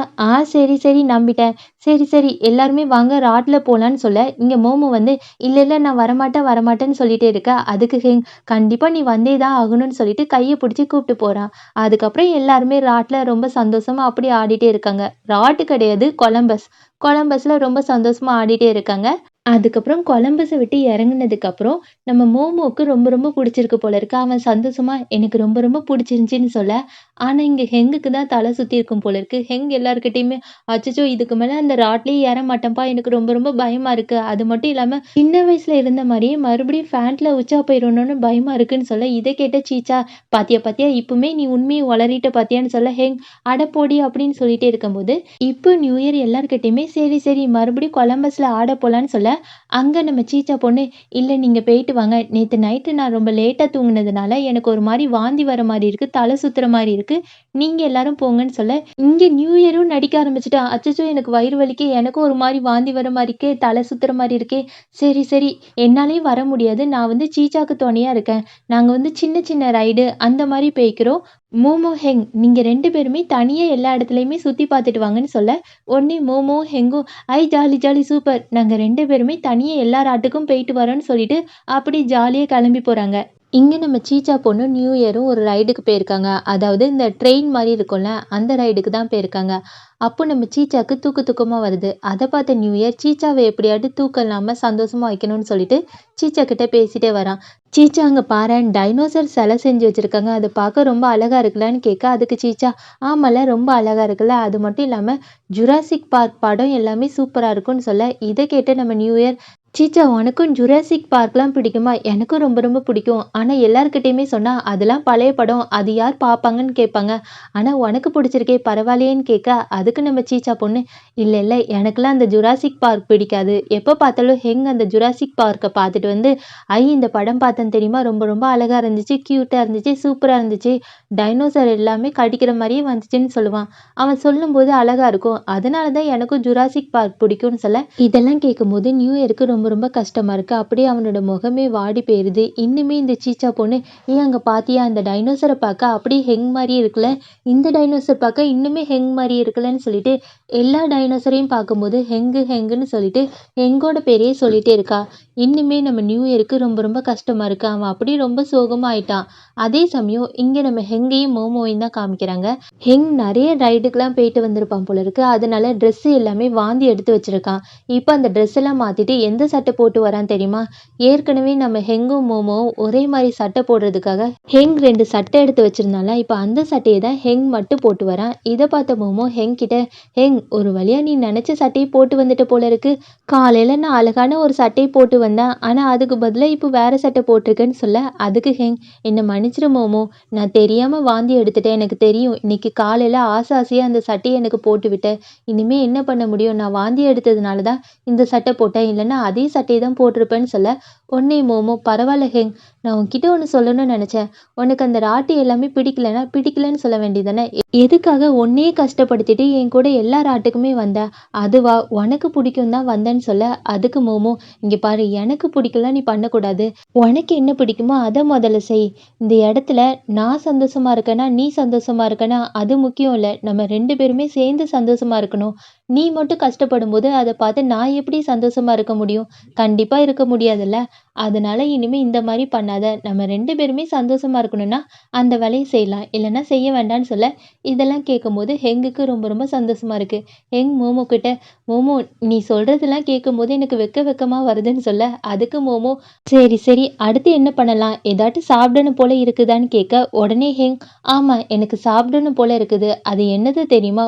சரி சரி நம்பிட்டேன் சரி, சரி எல்லாருமே வாங்க ராட்ல போலான்னு சொல்ல, இங்க மோமோ வந்து இல்ல, இல்ல நான் வரமாட்டேன், வரமாட்டேன்னு சொல்லிட்டே இருக்கா. அதுக்கு ஹெங் கண்டிப்பா நீ வந்தே தான் ஆகணும்னு சொல்லிட்டு கைய புடிச்சு கூப்ட்டு போறான். அதுக்கப்புறம் எல்லாருமே ராட்ல ரொம்ப சந்தோஷமா அப்படியே ஆடிட்டே இருக்காங்க. ராட்டு கிடையாது கொலம்பஸ். கொலம்பஸ்ல ரொம்ப சந்தோஷமா ஆடிட்டே இருக்காங்க. அதுக்கப்புறம் கொலம்பஸ விட்டு இறங்குனதுக்கப்புறம், நம்ம மோமோக்கு ரொம்ப ரொம்ப புடிச்சிருக்கு போல இருக்கு. அவன் சந்தோஷமா எனக்கு ரொம்ப ரொம்ப புடிச்சிருந்துச்சுன்னு சொல்ல, ஆனா இங்க ஹெங்குக்கு தான் தல சுத்தியிருக்கும் போல இருக்கு. ஹெங் எல்லார்கிட்டயுமே அச்சச்சோ! இதுக்கு மேல அந்த ராட்லயே ஏற மாட்டேன்ப்பா. எனக்கு ரொம்ப ரொம்ப பயமா இருக்கு. அது மட்டும் இல்லாம சின்ன வயசுல இருந்த மாரியே மறுபடியும் ஃபேண்ட்ல உச்சா போயிரணும்னு பயமா இருக்குன்னு சொல்ல, இத கேட்ட சீச்சா, "பாத்தியா பாத்தியா இப்பவுமே நீ உண்மைய உளறிட்ட பாத்தியான்னு" சொல்ல, ஹெங் "அட போடி" அப்படின்னு சொல்லிட்டே இருக்கும்போது, இப்போ நியூ இயர் எல்லார்கிட்டயுமே சரி சரி மறுபடியும் கொலம்பஸ்ல ஆட போலான்னு சொல்ல, அங்க நம்ம சீச்சா பொண்ணு, "இல்ல நீங்க போயிட்டு வாங்க. நேத்து நைட்டு நான் ரொம்ப லேட்டா தூங்குனதுனால எனக்கு ஒரு மாரி வாந்தி வர மாரி இருக்கு. தல சுத்துற மாரி இருக்கு. நீங்க எல்லாரும் போங்கன்னு" சொல்ல, இங்க நியூ இயரும் நடிக்க ஆரம்பிச்சுட்டா. அச்சச்சோ! எனக்கு வயிறு வலிக்கு, எனக்கும் ஒரு மாரி வாந்தி வர மாரி இருக்கே, தல சுத்துற மாரி இருக்கே. சரி, சரி என்னாலயும் வர முடியாது. நான் வந்து சீச்சாக்கு துணையா இருக்கேன். நாங்க வந்து சின்ன சின்ன ரைடு அந்த மாரி போய்க்கிறோம். மோமோ, ஹெங் நீங்க 2 பேருமே தனியா எல்லா இடத்துலயுமே சுத்தி பார்த்துட்டு வாங்கன்னு சொல்ல, உடனே மோமோ, ஹெங்கும் ஐ ஜாலி ஜாலி சூப்பர். நாங்க 2 பேருமே தனியா எல்லா ராட்டுக்கும் போயிட்டு வரோம்ன்னு சொல்லிட்டு, அப்படி ஜாலியா கிளம்பி போறாங்க. இங்க நம்ம சீச்சா பொண்ணு நியூ இயரும் ஒரு ரைடுக்கு போயிருக்காங்க. அதாவது இந்த ட்ரெயின் மாரி இருக்கும்ல, அந்த ரைடுக்கு தான் போயிருக்காங்க. அப்போ நம்ம சீச்சாக்கு தூக்க தூக்கமா வருது. அத பார்த்த நியூ இயர் சீச்சாவ எப்படியாவது தூக்கம் இல்லாம சந்தோஷமா வைக்கணும்னு சொல்லிட்டு, சீச்சா கிட்ட பேசிட்டே வரான். "சீச்சா அங்க பாரேன் டைனோசர் சிலை செஞ்சு வச்சிருக்காங்க. அது பார்க்க ரொம்ப அழகா இருக்குல்லன்னு" கேட்க, அதுக்கு சீச்சா, "ஆமால்ல ரொம்ப அழகா இருக்குல்ல. அது மட்டும் இல்லாம ஜுராசிக் பார்க் படம் எல்லாமே சூப்பரா இருக்கும்ன்னு" சொல்ல, இத கேட்ட நம்ம நியூ இயர், "சீச்சா உனக்கும் ஜுராசிக் பார்க்லாம் பிடிக்குமா? எனக்கும் ரொம்ப ரொம்ப பிடிக்கும். ஆனா எல்லார்கிட்டயுமே சொன்னா, அதெல்லாம் பழைய படம். அது யார் பார்ப்பாங்கன்னு கேட்பாங்க. ஆனா உனக்கு பிடிச்சிருக்கே பரவாயில்லையேன்னு" கேட்க, அதுக்கு நம்ம சீச்சா பொண்ணு, "இல்ல இல்ல எனக்கெல்லாம் அந்த ஜுராசிக் பார்க் பிடிக்காது. எப்ப பார்த்தாலும் ஹெங் அந்த ஜுராசிக் பார்க்க பார்த்துட்டு வந்து, ஐ இந்த படம் பார்த்தேன் தெரியுமா? ரொம்ப ரொம்ப அழகா இருந்துச்சு, கியூட்டா இருந்துச்சு, சூப்பரா இருந்துச்சு. டைனோசர் எல்லாமே கடிக்கிற மாரியே வந்துச்சுன்னு" சொல்லுவான். அவன் சொல்லும்போது அழகா இருக்கும். அதனால தான் எனக்கும் ஜுராசிக் பார்க் பிடிக்கும்னு சொல்ல, இதெல்லாம் கேட்கும்போது நியூ இயருக்கு ரொம்ப ரொம்ப கஷ்டமா இருக்கு. அப்படியே அவனோட முகமே வாடி போயிருது. இன்னுமே இந்த சீச்சா பொண்ணு, "ஏய் அங்க பார்த்தியா அந்த டைனோசர பார்க்க அப்படியே ஹெங் மாரியே இருக்குல்ல. இந்த டைனோசர் பார்க்க இன்னுமே ஹெங் மாரியே இருக்குல்லன்னு" சொல்லிட்டு எல்லா டைனோசரையும் பார்க்கும்போது ஹெங்கு ஹெங்குன்னு சொல்லிட்டு ஹெங்கோட பேரையே சொல்லிட்டே இருக்கா. இன்னுமே நம்ம நியூ இயருக்கு ரொம்ப ரொம்ப கஷ்டமா இருக்கு. அவன் அப்படியே ரொம்ப சோகமா ஆயிட்டான். அதே சமயம் இங்க நம்ம ஹெங்கையும் மோமோவையும் தான் காமிக்கிறாங்க. ஹெங் நெறைய ரைடுக்குலாம் போயிட்டு வந்திருப்பான் போல இருக்கு. அதனால ட்ரெஸ் எல்லாமே வாந்தி எடுத்து வச்சிருக்கான். இப்ப அந்த ட்ரெஸ் எல்லாம் மாத்திட்டு எந்த சட்டை போட்டு வரான் தெரியுமா? ஏற்கனவே நம்ம ஹெங்கும் மோமோவும் ஒரே மாரி சட்டை போடுறதுக்காக ஹெங் 2 சட்டை எடுத்து வச்சிருந்தான்ல. இப்ப அந்த சட்டைய தான் ஹெங் மட்டும் போட்டு வரான். இத பார்த்த மோமோ ஹெங் கிட்ட, "ஹெங் ஒரு வழியா நீ நெனச்ச சட்டைய போட்டு வந்துட்ட போல இருக்கு. காலையில நான் அழகான ஒரு சட்டை போட்டு வந்தேன். ஆனா அதுக்கு பதிலா இப்ப வேற சட்டை போட்டிருக்கேன்னு" சொல்ல, அதுக்கு ஹெங், "என்ன மன்னிச்சிரு மோமோ. நான் தெரியாம வாந்தி எடுத்துட்டேன். எனக்கு தெரியும். இன்னைக்கு காலையில ஆசை ஆசையா அந்த சட்டைய எனக்கு போட்டுவிட்டேன். இனிமே என்ன பண்ண முடியும்? நான் வாந்தி எடுத்ததுனால தான் இந்த சட்டை போட்டேன். இல்லன்னா அதே சட்டைய தான் போட்டிருப்பேன்னு" சொல்ல, உடனே மோமோ, "பரவால்ல ஹெங். நான் உன்கிட்ட ஒண்ணு சொல்லணும்னு நெனச்சேன். உனக்கு அந்த ராட்டு எல்லாமே பிடிக்கலன்னா, பிடிக்கலன்னு சொல்ல வேண்டியதுதானே? எதுக்காக உன்னையே கஷ்டப்படுத்திட்டு என் கூட எல்லா ராட்டுக்குமே வந்த? அதுவா உனக்கு பிடிக்கும் தான் வந்தேன்னு" சொல்ல, அதுக்கு மோமோ, "இங்க பாரு எனக்கு பிடிக்கலனா நீ பண்ணக்கூடாது. உனக்கு என்ன பிடிக்குமோ அத முதல்ல செய். இந்த இடத்துல நான் சந்தோஷமா இருக்கேனா, நீ சந்தோஷமா இருக்கேனா அது முக்கியம் இல்ல. நம்ம 2 பேருமே சேர்ந்து சந்தோஷமா இருக்கணும். நீ மட்டும் கஷ்டப்படும்போது அத பார்த்து நான் எப்படி சந்தோஷமா இருக்க முடியும்? கண்டிப்பா இருக்க முடியாதுல்ல. அதனால இனிமே இந்த மாரி பண்ணாத. நம்ம 2 பேருமே சந்தோஷமா இருக்கணும்னா அந்த வேலைய செய்யலாம். இல்லன்னா செய்ய வேண்டாம்னு" சொல்ல, இதெல்லாம் கேட்கும்போது ஹெங்குக்கு ரொம்ப ரொம்ப சந்தோஷமா இருக்கு. ஹெங் மோமோ கிட்ட, "மோமோ நீ சொல்றதெல்லாம் கேட்கும்போது எனக்கு வெக்கமா வருதுன்னு" சொல்ல, அதுக்கு மோமோ, "சரி சரி அடுத்து என்ன பண்ணலாம்? ஏதாட்டும் சாப்பிடணும் போல இருக்குதான்னு" கேட்க, உடனே ஹெங், "ஆமா எனக்கு சாப்பிடணும் போல இருக்குது. அது என்னது தெரியுமா?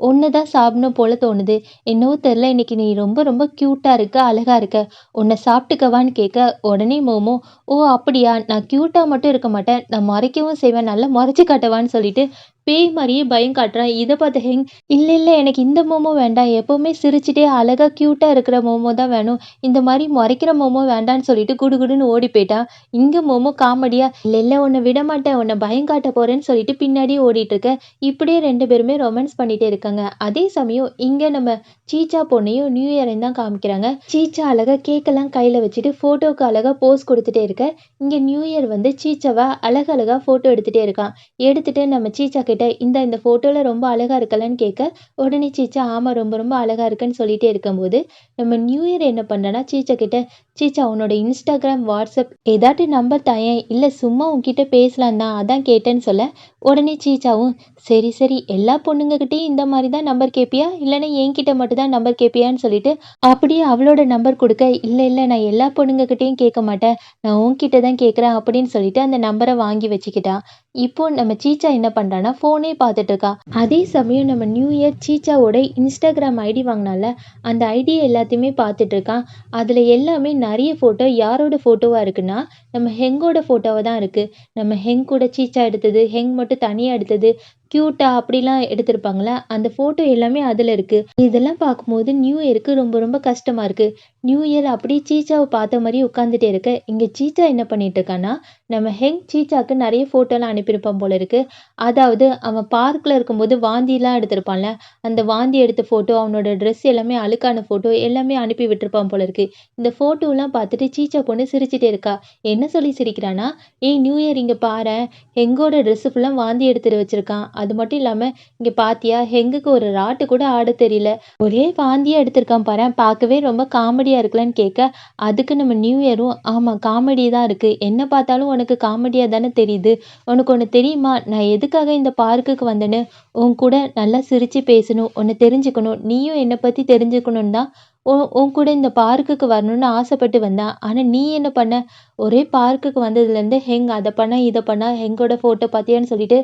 உன்ன தான் சாப்பிடணும் போல தோணுது. என்னவோ தெரியல இன்னைக்கு நீ ரொம்ப ரொம்ப கியூட்டா இருக்க, அழகா இருக்க. உன்ன சாப்பிட்டுக்கவான்னு" கேட்க, உடனே மோமோ, "ஓ அப்படியா? நான் கியூட்டா மட்டும் இருக்க மாட்டேன். நான் முறைக்கவும் செய்வேன். நல்லா முறைச்சு காட்டவான்னு" சொல்லிட்டு பேய் மாரியே பயம் காட்டுறான். இத பார்த்த ஹெங், "இல்ல இல்ல எனக்கு இந்த மோமோ வேண்டாம். எப்பவுமே சிரிச்சுட்டே அழகா கியூட்டா இருக்கிற மோமோ தான் வேணும். இந்த மாரி முறைக்கிற மோமோ வேண்டான்னு" சொல்லிட்டு குடுகுடுன்னு ஓடி போயிட்டான். இங்க மோமோ காமெடியா, "இல்ல இல்ல உன்ன விடமாட்டேன். உன்ன பயம் காட்ட போறேன்னு" சொல்லிட்டு பின்னாடியே ஓடிட்டு இருக்க. இப்படியே 2 பேருமே ரொமான்ஸ் பண்ணிட்டே இருக்காங்க. அதே சமயம் இங்க நம்ம சீச்சா பொண்ணையும் நியூ இயரையும் தான் காமிக்கிறாங்க. சீச்சா அழகா கேக்கெல்லாம் கையில வச்சுட்டு ஃபோட்டோக்கு அழகா போஸ் குடுத்துட்டே இருக்க. இங்க நியூ இயர் வந்து சீச்சாவ அழகழகா ஃபோட்டோ எடுத்துட்டே இருக்கான். எடுத்துட்டு நம்ம சீச்சா கிட்ட, கிட்ட இந்த ஃபோட்டோல ரொம்ப அழகா இருக்கலன்னு கேட்க, உடனே சீச்சா ஆமா ரொம்ப ரொம்ப அழகா இருக்குன்னு சொல்லிட்டே இருக்கும்போது, நம்ம நியூ இயர் என்ன பண்றான்னா சீச்சா கிட்ட, "சீச்சா உன்னோட Instagram, WhatsApp ஏதாட்டு நம்பர் தாயேன். இல்ல சும்மா உன்கிட்ட பேசலாம் தான். அதான் கேட்டேன்னு" சொல்ல, உடனே சீச்சாவும், "சரி சரி எல்லா பொண்ணுங்ககிட்டயும் இந்த மாரி தான் நம்பர் கேட்பியா? இல்லன்னா என்கிட்ட மட்டும் தான் நம்பர் கேட்பியான்னு" சொல்லிட்டு அப்படியே அவளோட நம்பர் குடுக்க, "இல்ல இல்ல நான் எல்லா பொண்ணுங்ககிட்டயும் கேட்க மாட்டேன். நான் உன்கிட்ட தான் கேட்கிறேன்" அப்படின்னு சொல்லிட்டு அந்த நம்பர வாங்கி வச்சுக்கிட்டா. இப்போ நம்ம சீச்சா என்ன பண்றான்னா, ஃபோனே பார்த்துட்டு இருக்கா. அதே சமயம் நம்ம நியூ இயர் சீச்சாவோட Instagram ஐடி வாங்குனால்ல, அந்த ஐடிய எல்லாத்தையுமே பார்த்துட்டு இருக்கான். அதுல எல்லாமே நெறைய ஃபோட்டோ யாரோட ஃபோட்டோவா இருக்குன்னா, நம்ம ஹெங்கோட ஃபோட்டோவா தான் இருக்கு. நம்ம ஹெங் கூட சீச்சா எடுத்தது, ஹெங் மட்டும் தனியா எடுத்தது, கியூட்டா அப்படிலாம் எடுத்திருப்பாங்கல்ல, அந்த ஃபோட்டோ எல்லாமே அதுல இருக்கு. இதெல்லாம் பார்க்கும்போது நியூ இயருக்கு ரொம்ப ரொம்ப கஷ்டமா இருக்கு. நியூ இயர் அப்படியே சீச்சாவ பார்த்த மாரியே உட்காந்துட்டே இருக்க, இங்க சீச்சா என்ன பண்ணிட்டு இருக்கான்னா, நம்ம ஹெங் சீச்சாக்கு நெறைய ஃபோட்டோலாம் அனுப்பியிருப்பான் போல இருக்கு. அதாவது அவன் பார்க்ல இருக்கும்போது வாந்திலாம் எடுத்திருப்பான்ல, அந்த வாந்தி எடுத்த ஃபோட்டோ, அவனோட ட்ரெஸ் எல்லாமே அழுக்கான ஃபோட்டோ எல்லாமே அனுப்பி விட்டுருப்பான் போல இருக்கு. இந்த ஃபோட்டோலாம் பார்த்துட்டு சீச்சா பொண்ணு சிரிச்சுட்டே இருக்கா. என்ன சொல்லி சிரிக்கிறான்னா, "ஏய் நியூ இயர் இங்க பாரேன், ஹெங்கோட ட்ரெஸ் ஃபுல்லா வாந்தி எடுத்துட்டு வச்சிருக்கான். அது மட்டும் இல்லாம, இங்க பாத்தியா ஹெங்குக்கு ஒரு ராட்டு கூட ஆடத் தெரியல. ஒரே வாந்தியா எடுத்திருக்கான் பாரேன். பார்க்கவே ரொம்ப காமெடியா இருக்குல்லன்னு" கேட்க, அதுக்கு நம்ம நியூ இயரும், "ஆமா காமெடி தான் இருக்கு. என்ன பார்த்தாலும் உனக்கு காமெடியா தானே தெரியுது. உனக்கு ஒண்ணு தெரியுமா? நான் எதுக்காக இந்த பார்க்குக்கு வந்தேன்னு? உன் கூட நல்லா சிரிச்சு பேசணும். உன்ன தெரிஞ்சுக்கணும். நீயும் என்னை பத்தி தெரிஞ்சுக்கணும்னு தான் உன் கூட இந்த பார்க்குக்கு வரணும்னு ஆசைப்பட்டு வந்தேன். ஆனா நீ என்ன பண்ண? ஒரே பார்க்குக்கு வந்ததுலேருந்து ஹெங் அத பண்ணா, இத பண்ணா, ஹெங்கோட ஃபோட்டோ பார்த்தியான்னு சொல்லிட்டு,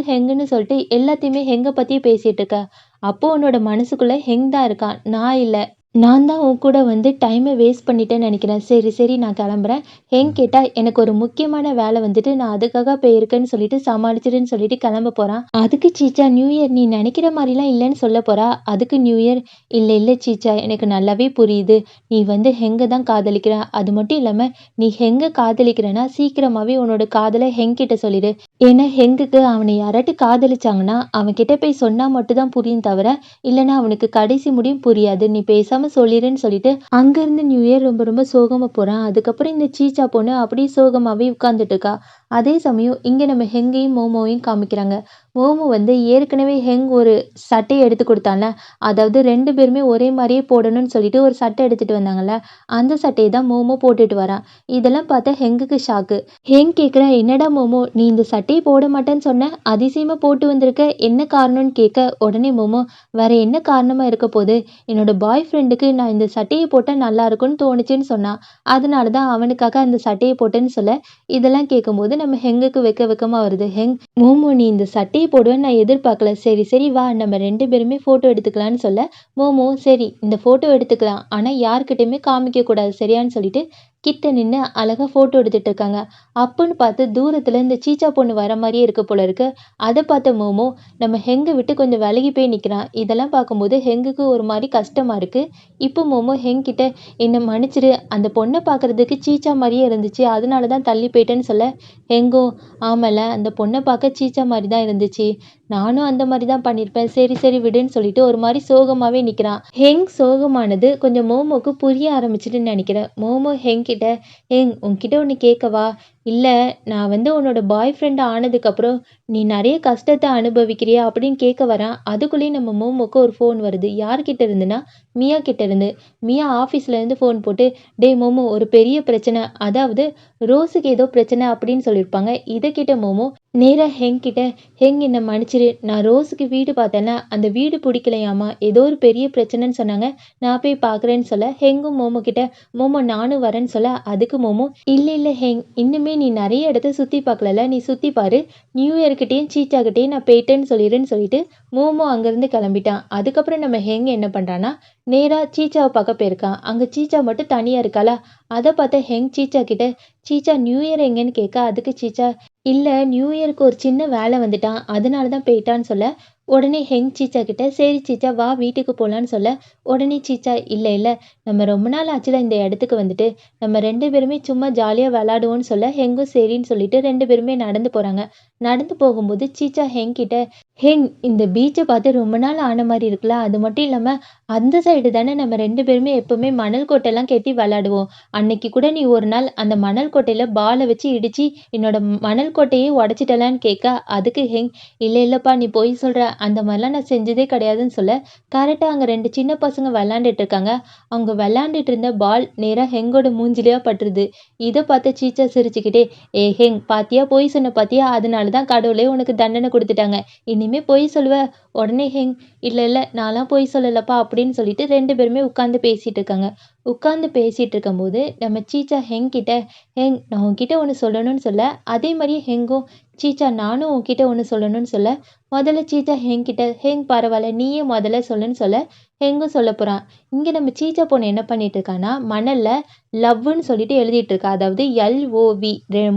ஹெங்குன்னு சொல்லிட்டு எல்லாத்தையுமே ஹெங்க பத்தியே பேசிட்டு இருக்க. அப்போ உன்னோட மனசுக்குள்ள ஹெங் தான் இருக்கான். நான் இல்ல. நான் தான் உன் கூட வந்து டைமை வேஸ்ட் பண்ணிட்டேன்னு நினைக்கிறேன். சரி சரி நான் கிளம்புறேன். ஹெங் கேட்டா, எனக்கு ஒரு முக்கியமான வேலை வந்துட்டு நான் அதுக்காக போயிருக்கேன்னு சொல்லிட்டு சமாளிச்சிடுன்னு சொல்லிட்டு கிளம்ப போறான். அதுக்கு சீச்சா, நியூ இயர் நீ நினைக்கிற மாதிரிலாம் இல்லைன்னு சொல்ல போறா. அதுக்கு நியூ இயர், இல்ல இல்ல சீச்சா எனக்கு நல்லாவே புரியுது. நீ வந்து ஹெங்க தான் காதலிக்கிற. அது மட்டும் இல்லாம நீ ஹெங்க காதலிக்கிறேன்னா சீக்கிரமாவே உன்னோட காதலை ஹெங் கிட்ட சொல்லிடு. ஏன்னா ஹெங்குக்கு அவனை யாராட்டி காதலிச்சாங்கன்னா அவன்கிட்ட போய் சொன்னா மட்டும் தான் புரியும் தவிர, இல்லைன்னா அவனுக்கு கடைசி முடியும் புரியாது. நீ பேசாம சொல்லிடுன்னு சொல்லிட்டு அங்கிருந்து நியூ இயர் ரொம்ப ரொம்ப சோகமா போறான். அதுக்கப்புறம் இந்த சீச்சா பொண்ணு அப்படியே சோகமாவே உட்கார்ந்துட்டு இருக்கா. அதே சமயம் இங்க நம்ம ஹெங்கையும் மோமோவையும் காமிக்கிறாங்க. மோமோ வந்து ஏற்கனவே ஹெங் ஒரு சட்டையை எடுத்து கொடுத்தான்ல, அதாவது 2 பேருமே ஒரே மாதிரியே போடணும்னு சொல்லிட்டு ஒரு சட்டை எடுத்துட்டு வந்தாங்கல்ல, அந்த சட்டையை தான் மோமோ போட்டுட்டு வரான். இதெல்லாம் பார்த்தா ஹெங்குக்கு ஷாக்கு. ஹெங் கேட்குறான், என்னடா மோமோ நீ இந்த சட்டையை போட மாட்டேன்னு சொன்ன, அதிசயமா போட்டு வந்திருக்க, என்ன காரணம்னு கேட்க, உடனே மோமோ, வேற என்ன காரணமா இருக்க போகுது, என்னோட பாய் ஃப்ரெண்டுக்கு நான் இந்த சட்டையை போட்டால் நல்லா இருக்கும்னு தோணுச்சுன்னு சொன்னான். அதனால தான் அவனுக்காக அந்த சட்டையை போட்டேன்னு சொல்ல, இதெல்லாம் கேட்கும்போது நம்ம ஹெங்குக்கு வெக்கமா வருது. ஹெங், மோமோ நீ இந்த சட்டையை போடுவேன்னு நான் எதிர்பார்க்கல. சரி சரி வா நம்ம 2 பேருமே ஃபோட்டோ எடுத்துக்கலான்னு சொல்ல, மோமோ சரி இந்த ஃபோட்டோ எடுத்துக்கலாம். ஆனா யார்கிட்டயுமே காமிக்க கூடாது சரியான்னு சொல்லிட்டு கிட்ட நின்னு அழகா ஃபோட்டோ எடுத்துட்டு இருக்காங்க. அப்பன்னு பார்த்து தூரத்துல இந்த சீச்சா பொண்ணு வர மாரியே இருக்கு போல இருக்கு. அத பார்த்த மோமோ நம்ம ஹெங்க விட்டு கொஞ்சம் விலகி போய் நிக்கிறான். இதெல்லாம் பார்க்கும்போது ஹெங்குக்கு ஒரு மாரி கஷ்டமா இருக்கு. இப்போ மோமோ ஹெங் கிட்ட, என்ன மன்னிச்சிடு, அந்த பொண்ண பார்க்கறதுக்கு சீச்சா மாரியே இருந்துச்சு. அதனால தான் தள்ளி போயிட்டேன்னு சொல்ல, ஹெங்கும் ஆமால்ல அந்த பொண்ண பார்க்க சீச்சா மாரி தான் இருந்துச்சு. நானும் அந்த மாரி தான் பண்ணியிருப்பேன். சரி சரி விடுன்னு சொல்லிட்டு ஒரு மாரி சோகமாவே நிக்கிறான். ஹெங் சோகமானது கொஞ்சம் மோமோக்கு புரிய ஆரம்பிச்சுட்டுன்னு நினைக்கிறேன். மோமோ ஹெங் கிட்ட, "ஹெங் உன்கிட்ட ஒண்ணு கேட்கவா? இல்ல நான் வந்து உன்னோட பாய் ஃப்ரெண்ட் ஆனதுக்கப்புறம் நீ நெறைய கஷ்டத்த அனுபவிக்கிறியா?" அப்படின்னு கேட்க வரான். அதுக்குள்ளேயும் நம்ம மோமோக்கு ஒரு ஃபோன் வருது. யார்கிட்ட இருந்துன்னா, மியா கிட்ட இருந்து. மியா ஆஃபீஸ்ல இருந்து ஃபோன் போட்டு, "டேய் மோமோ ஒரு பெரிய பிரச்சனை. அதாவது ரோஸுக்கு ஏதோ பிரச்சனை" அப்படின்னு சொல்லியிருப்பாங்க. இத கேட்ட மோமோ நேரா ஹெங் கிட்ட, "ஹெங் என்ன மன்னிச்சிடு. நான் ரோஸுக்கு வீடு பார்த்தேன்ல, அந்த வீடு பிடிக்கலையாமா. ஏதோ ஒரு பெரிய பிரச்சனைன்னு சொன்னாங்க. நான் போய் பார்க்குறேன்னு" சொல்ல, ஹெங்கும் மோமோ கிட்ட, "மோமோ நானும் வரேன்னு" சொல்ல, அதுக்கு மோமோ, "இல்ல இல்ல ஹெங், இன்னுமே நீ நெறைய இடத்த சுத்தி பார்க்கலல்ல. நீ சுத்தி பாரு. நியூ இயர்கிட்டயும் சீச்சா கிட்டயும் நான் போயிட்டேன்னு சொல்லிடுன்னு" சொல்லிட்டு மோமோ அங்கேருந்து கிளம்பிட்டான். அதுக்கப்புறம் நம்ம ஹெங் என்ன பண்றான்னா, நேரா சீச்சாவ பார்க்க போயிருக்கான். அங்க சீச்சா மட்டும் தனியா இருக்காளா, அத பார்த்த ஹெங் சீச்சா கிட்ட, "சீச்சா நியூ இயர் எங்கன்னு?" கேட்க, அதுக்கு சீச்சா, இல்ல நியூ இயருக்கு ஒரு சின்ன வேலை வந்துட்டான். அதனால தான் போயிட்டான்னு சொல்ல, உடனே ஹெங் சீச்சா கிட்ட, "சரி சீச்சா வா வீட்டுக்கு போலான்னு" சொல்ல, உடனே சீச்சா, "இல்ல இல்ல நம்ம ரொம்ப நாள் ஆச்சுல இந்த இடத்துக்கு வந்துட்டு. நம்ம 2 பேருமே சும்மா ஜாலியா விளையாடுவோம்னு" சொல்ல, ஹெங்கும் சரின்னு சொல்லிட்டு 2 பேருமே நடந்து போறாங்க. நடந்து போகும்போது சீச்சா ஹெங் கிட்ட, ஹேங் இந்த பீச்ச பார்த்து ரொம்ப நாள் ஆன மாரி இருக்குல்ல. அது மட்டும் இல்லாம, அந்த சைடு தானே நம்ம 2 பேருமே எப்பவுமே மணல் கோட்டைலாம் கட்டி விளையாடுவோம். அன்னைக்கு கூட நீ ஒரு நாள் அந்த மணல் கோட்டையில பால வச்சு இடிச்சு, என்னோட மணல் கோட்டையே உடைச்சிட்டலான்னு கேட்க, அதுக்கு ஹெங், "இல்ல இல்லப்பா நீ பொய் சொல்ற. அந்த மாரிலாம் நான் செஞ்சதே கிடையாதுன்னு" சொல்ல, கரெக்ட்டா அங்க 2 சின்ன பசங்க விளையாண்டுட்டு இருக்காங்க. அவங்க விளையாண்டுட்டு இருந்த பால் நேரா ஹெங்கோட மூஞ்சிலயா பட்டுருது. இத பார்த்த சீச்சா சிரிச்சுக்கிட்டே, "ஏய் ஹெங் பாத்தியா பொய் சொன்ன பாத்தியா? அதனால தான் கடவுளே உனக்கு தண்டனை குடுத்துட்டாங்க. இனிமே பொய் சொல்லுவ?" உடனே ஹெங், "இல்ல, இல்ல நான்லாம் பொய் சொல்லலப்பா" அப்படின்னு சொல்லிட்டு 2 பேருமே உட்கார்ந்து பேசிட்டு இருக்காங்க. உட்கார்ந்து பேசிட்டு இருக்கும்போது, நம்ம சீச்சா ஹெங் கிட்ட, "ஹெங் நான் உன்கிட்ட ஒண்ணு சொல்லணும்னு" சொல்ல, அதே மாரியே ஹெங்கும், "சீச்சா நானும் உன்கிட்ட ஒண்ணு சொல்லணும்னு" சொல்ல, முதல்ல சீச்சா ஹெங் கிட்ட, "ஹெங் பரவால்ல நீயே முதல்ல சொல்லுன்னு" சொல்ல, ஹெங்கும் சொல்லப் போறான். இங்க நம்ம சீச்சா பொண்ணு என்ன பண்ணிட்டு இருக்கான்னா, மணல்ல லவ்வுன்னு சொல்லிட்டு எழுதிட்டு இருக்கா. அதாவது LOV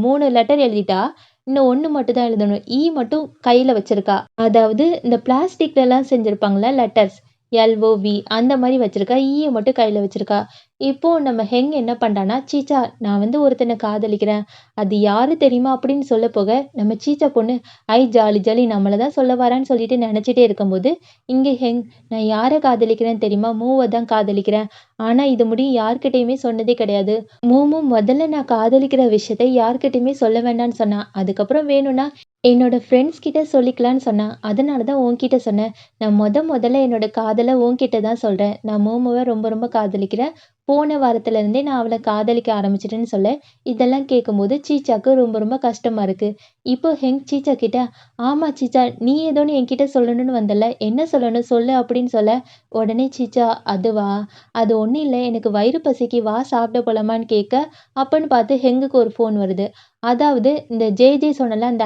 3 லெட்டர் எழுதிட்டா. இன்னும் 1 மட்டும் தான் எழுதணும். மட்டும் கையில வச்சிருக்கா. அதாவது இந்த பிளாஸ்டிக்லலாம் செஞ்சிருப்பாங்கல்ல லெட்டர்ஸ். LOV அந்த மாரி வச்சிருக்கா. மட்டும் கையில வச்சிருக்கா. இப்போ நம்ம ஹெங் என்ன பண்றான்னா, "சீச்சா நான் வந்து ஒருத்தன காதலிக்கிறேன். அது யாரு தெரியுமா?" அப்படின்னு சொல்லப் போக, நம்ம சீச்சா பொண்ணு, "ஐ ஜாலி ஜாலி நம்மள தான் சொல்ல வரான்னு" சொல்லிட்டு நெனச்சிட்டே இருக்கும்போது, இங்க ஹெங், "நான் யார காதலிக்கிறேன் தெரியுமா? மூவ தான் காதலிக்கிறேன். ஆனா இது முடியும் யார்கிட்டயுமே சொன்னதே கிடையாது. மூமு முதல்ல நான் காதலிக்கிற விஷயத்த யார்கிட்டயுமே சொல்ல வேண்டான்னு சொன்னா. அதுக்கப்புறம் வேணும்னா என்னோட ஃப்ரெண்ட்ஸ் கிட்ட சொல்லிக்கலான்னு சொன்னா. அதனால தான் உன்கிட்ட சொன்னேன். நான் முதல்ல என்னோட காதல உன்கிட்ட தான் சொல்றேன். நான் மோமோவ ரொம்ப ரொம்ப காதலிக்கிறேன். போன வாரத்துல இருந்தே நான் அவள காதலிக்க ஆரம்பிச்சுட்டேன்னு சொல்ல, இதெல்லாம் கேட்கும்போது சீச்சாக்கு ரொம்ப ரொம்ப கஷ்டமா இருக்கு. இப்போ ஹெங் சீச்சா கிட்ட, "ஆமா சீச்சா நீ ஏதோன்னு என்கிட்ட சொல்லணும்னு வந்தல்ல. என்ன சொல்லணும் சொல்லு" அப்படின்னு சொல்ல, உடனே சீச்சா, "அதுவா? அது ஒண்ணும் இல்ல. எனக்கு வயிறு பசிக்கு வா சாப்பிட போலாமான்னு" கேட்க, அப்பன்னு பார்த்து ஹெங்குக்கு ஒரு ஃபோன் வருது. அதாவது இந்த ஜே சொன்னேன்ல அந்த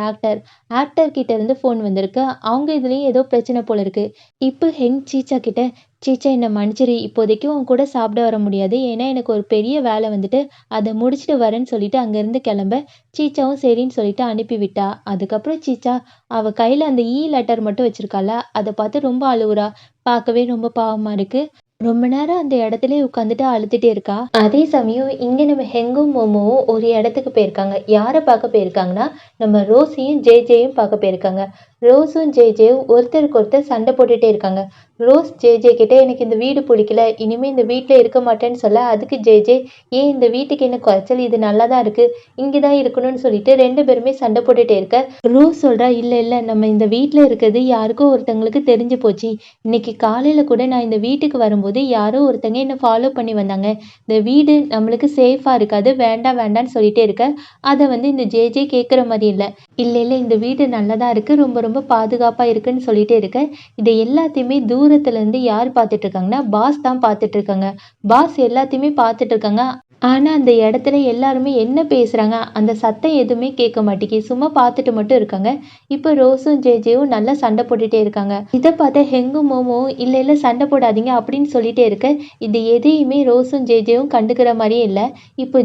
ஆக்டர் கிட்ட இருந்து ஃபோன் வந்திருக்கு. அவங்க இதுலயும் ஏதோ பிரச்சனை போல இருக்கு. இப்போ ஹெங் சீச்சா கிட்ட, "சீச்சா என்ன மன்னிச்சிரு. இப்போதைக்கு உன் கூட சாப்பிட வர முடியாது. ஏன்னா எனக்கு ஒரு பெரிய வேலை வந்துட்டு, அத முடிச்சுட்டு வரேன்னு" சொல்லிட்டு அங்கருந்து கிளம்ப, சீச்சாவும் சரின்னு சொல்லிட்டு அனுப்பிவிட்டா. அதுக்கப்புறம் சீச்சா அவ கையில அந்த லெட்டர் மட்டும் வச்சிருக்கால்ல, அத பார்த்து ரொம்ப அழுவுறா. பார்க்கவே ரொம்ப பாவமா இருக்கு. ரொம்ப நேரம் அந்த இடத்துலயே உட்காந்துட்டு அழுதுட்டே இருக்கா. அதே சமயம் இங்க நம்ம ஹெங்கும், மோமோவும் ஒரு இடத்துக்கு போயிருக்காங்க. யார பார்க்க போயிருக்காங்கன்னா, நம்ம ரோஸையும், ஜேயும் பார்க்க போயிருக்காங்க. ரோஸும், ஜேயும் ஒருத்தருக்கு ஒருத்தர் சண்டை போட்டுட்டே இருக்காங்க. ரோஸ் ஜே கிட்ட, "எனக்கு இந்த வீடு பிடிக்கல. இனிமே இந்த வீட்ல இருக்க மாட்டேன்னு" சொல்ல, அதுக்கு ஜே, "ஏன் இந்த வீட்டுக்கு என்ன குறைச்சல்? இது நல்லா தான் இருக்கு. இங்க தான் இருக்கணும்னு" சொல்லிட்டு 2 பேருமே சண்டை போட்டுட்டே இருக்க, ரோஸ் சொல்றா, "இல்ல, இல்ல நம்ம இந்த வீட்ல இருக்கிறது யாருக்கோ ஒருத்தவங்களுக்கு தெரிஞ்சு போச்சு. இன்னைக்கு காலையில கூட நான் இந்த வீட்டுக்கு வரும்போது யாரோ ஒருத்தங்க என்ன ஃபாலோ பண்ணி வந்தாங்க. இந்த வீடு நம்மளுக்கு சேஃபா இருக்காது. வேண்டாம் வேண்டான்னு சொல்லிட்டே இருக்க, அத வந்து இந்த ஜே கேட்குற மாரி இல்ல. இல்ல இல்ல இந்த வீடு நல்லதா இருக்கு. ரொம்ப ரொம்ப பாதுகாப்பா இருக்குன்னு சொல்லிட்டே இருக்க, இத எல்லாத்தையுமே தூரத்துல இருந்து யார் பார்த்துட்டு இருக்காங்கன்னா, பாஸ் தான் பார்த்துட்டு இருக்காங்க. பாஸ் எல்லாத்தையுமே பார்த்துட்டு இருக்காங்க. ஆனா அந்த இடத்துல எல்லாருமே என்ன பேசுறாங்க, அந்த சத்தம் எதுவுமே கேட்க மாட்டேங்குது. சும்மா பார்த்துட்டு மட்டும் இருக்காங்க. இப்ப ரோஸும், ஜேவும் நல்லா சண்டை போட்டுட்டே இருக்காங்க. இத பார்த்த ஹெங்கும், மோமோவும், "இல்ல இல்ல சண்டை போடாதீங்க" அப்படின்னு சொல்லிட்டே இருக்க, இது எதையுமே ரோஸும், ஜேவும் கண்டுக்கிற மாரியே இல்ல. இப்போ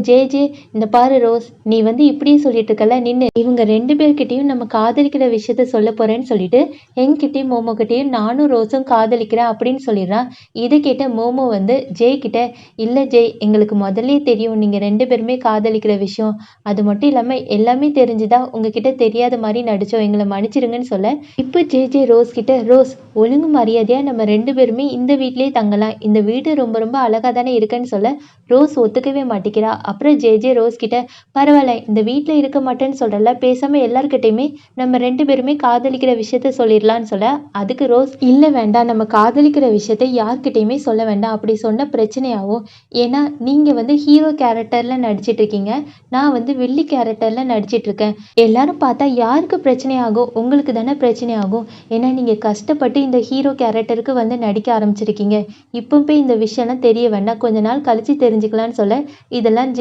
"இந்த பாரு ரோஸ், நீ வந்து இப்படியே சொல்லிட்டு இருக்கல்ல, நின்னு. இவங்க 2 பேர்கிட்டயும் நம்ம காதலிக்கிற விஷயத்த சொல்லப் போறேன்னு" சொல்லிட்டு ஹெங் கிட்டயும், மோமோ கிட்டயும், "நானும் ரோஸும் காதலிக்கிறேன்" அப்படின்னு சொல்லிடுறான். இத கேட்ட மோமோ வந்து ஜே கிட்ட, "இல்ல ஜே, எங்களுக்கு முதல்லயே தெரியும் நீங்க 2 பேருமே காதலிக்கிற விஷயம். அது மட்டும் இல்லாம எல்லாமே தெரிஞ்சுதான் உங்ககிட்ட தெரியாத மாரி நடிச்சோம். எங்கள மன்னிச்சிடுங்கன்னு" சொல்ல, இப்ப ரோஸ் கிட்ட, "ரோஸ் ஒழுங்கு மரியாதையா நம்ம 2 பேருமே இந்த வீட்லயே தங்கலாம். இந்த வீடு ரொம்ப ரொம்ப அழகா தானே இருக்குன்னு" சொல்ல, ரோஸ் ஒத்துக்கவே மாட்டேங்கிறா. அப்புறம் ரோஸ் கிட்ட, "பரவால்ல இந்த வீட்ல இருக்க மாட்டேன்னு சொல்றல்ல, பேசாம எல்லார்கிட்டயுமே நம்ம 2 பேருமே காதலிக்கிற விஷயத்த சொல்லிடலான்னு" சொல்ல, அதுக்கு ரோஸ், "இல்ல வேண்டாம். நம்ம காதலிக்கிற விஷயத்த யார்கிட்டயுமே சொல்ல வேண்டாம். அப்படி சொன்னா பிரச்சனையாகும். ஏன்னா நீங்க வந்து ஹீரோ கேரக்டர்ல நடிச்சிட்டு இருக்கீங்க. நான் வந்து வில்லி கேரக்டர்ல நடிச்சிட்டு இருக்கேன். எல்லாரும் பார்த்தா யாருக்கு பிரச்சனை ஆகும்? உங்களுக்கு தானே பிரச்சனை ஆகும். ஏன்னா நீங்க கஷ்டப்பட்டு இந்த ஹீரோ கேரக்டருக்கு வந்து நடிக்க ஆரம்பிச்சிருக்கீங்க. இப்போ போய் இந்த விஷயம்லாம் தெரிய வேண்டாம். கொஞ்ச நாள் கழிச்சு தெரிஞ்சுக்கலாம்னு" சொல்ல, இதெல்லாம்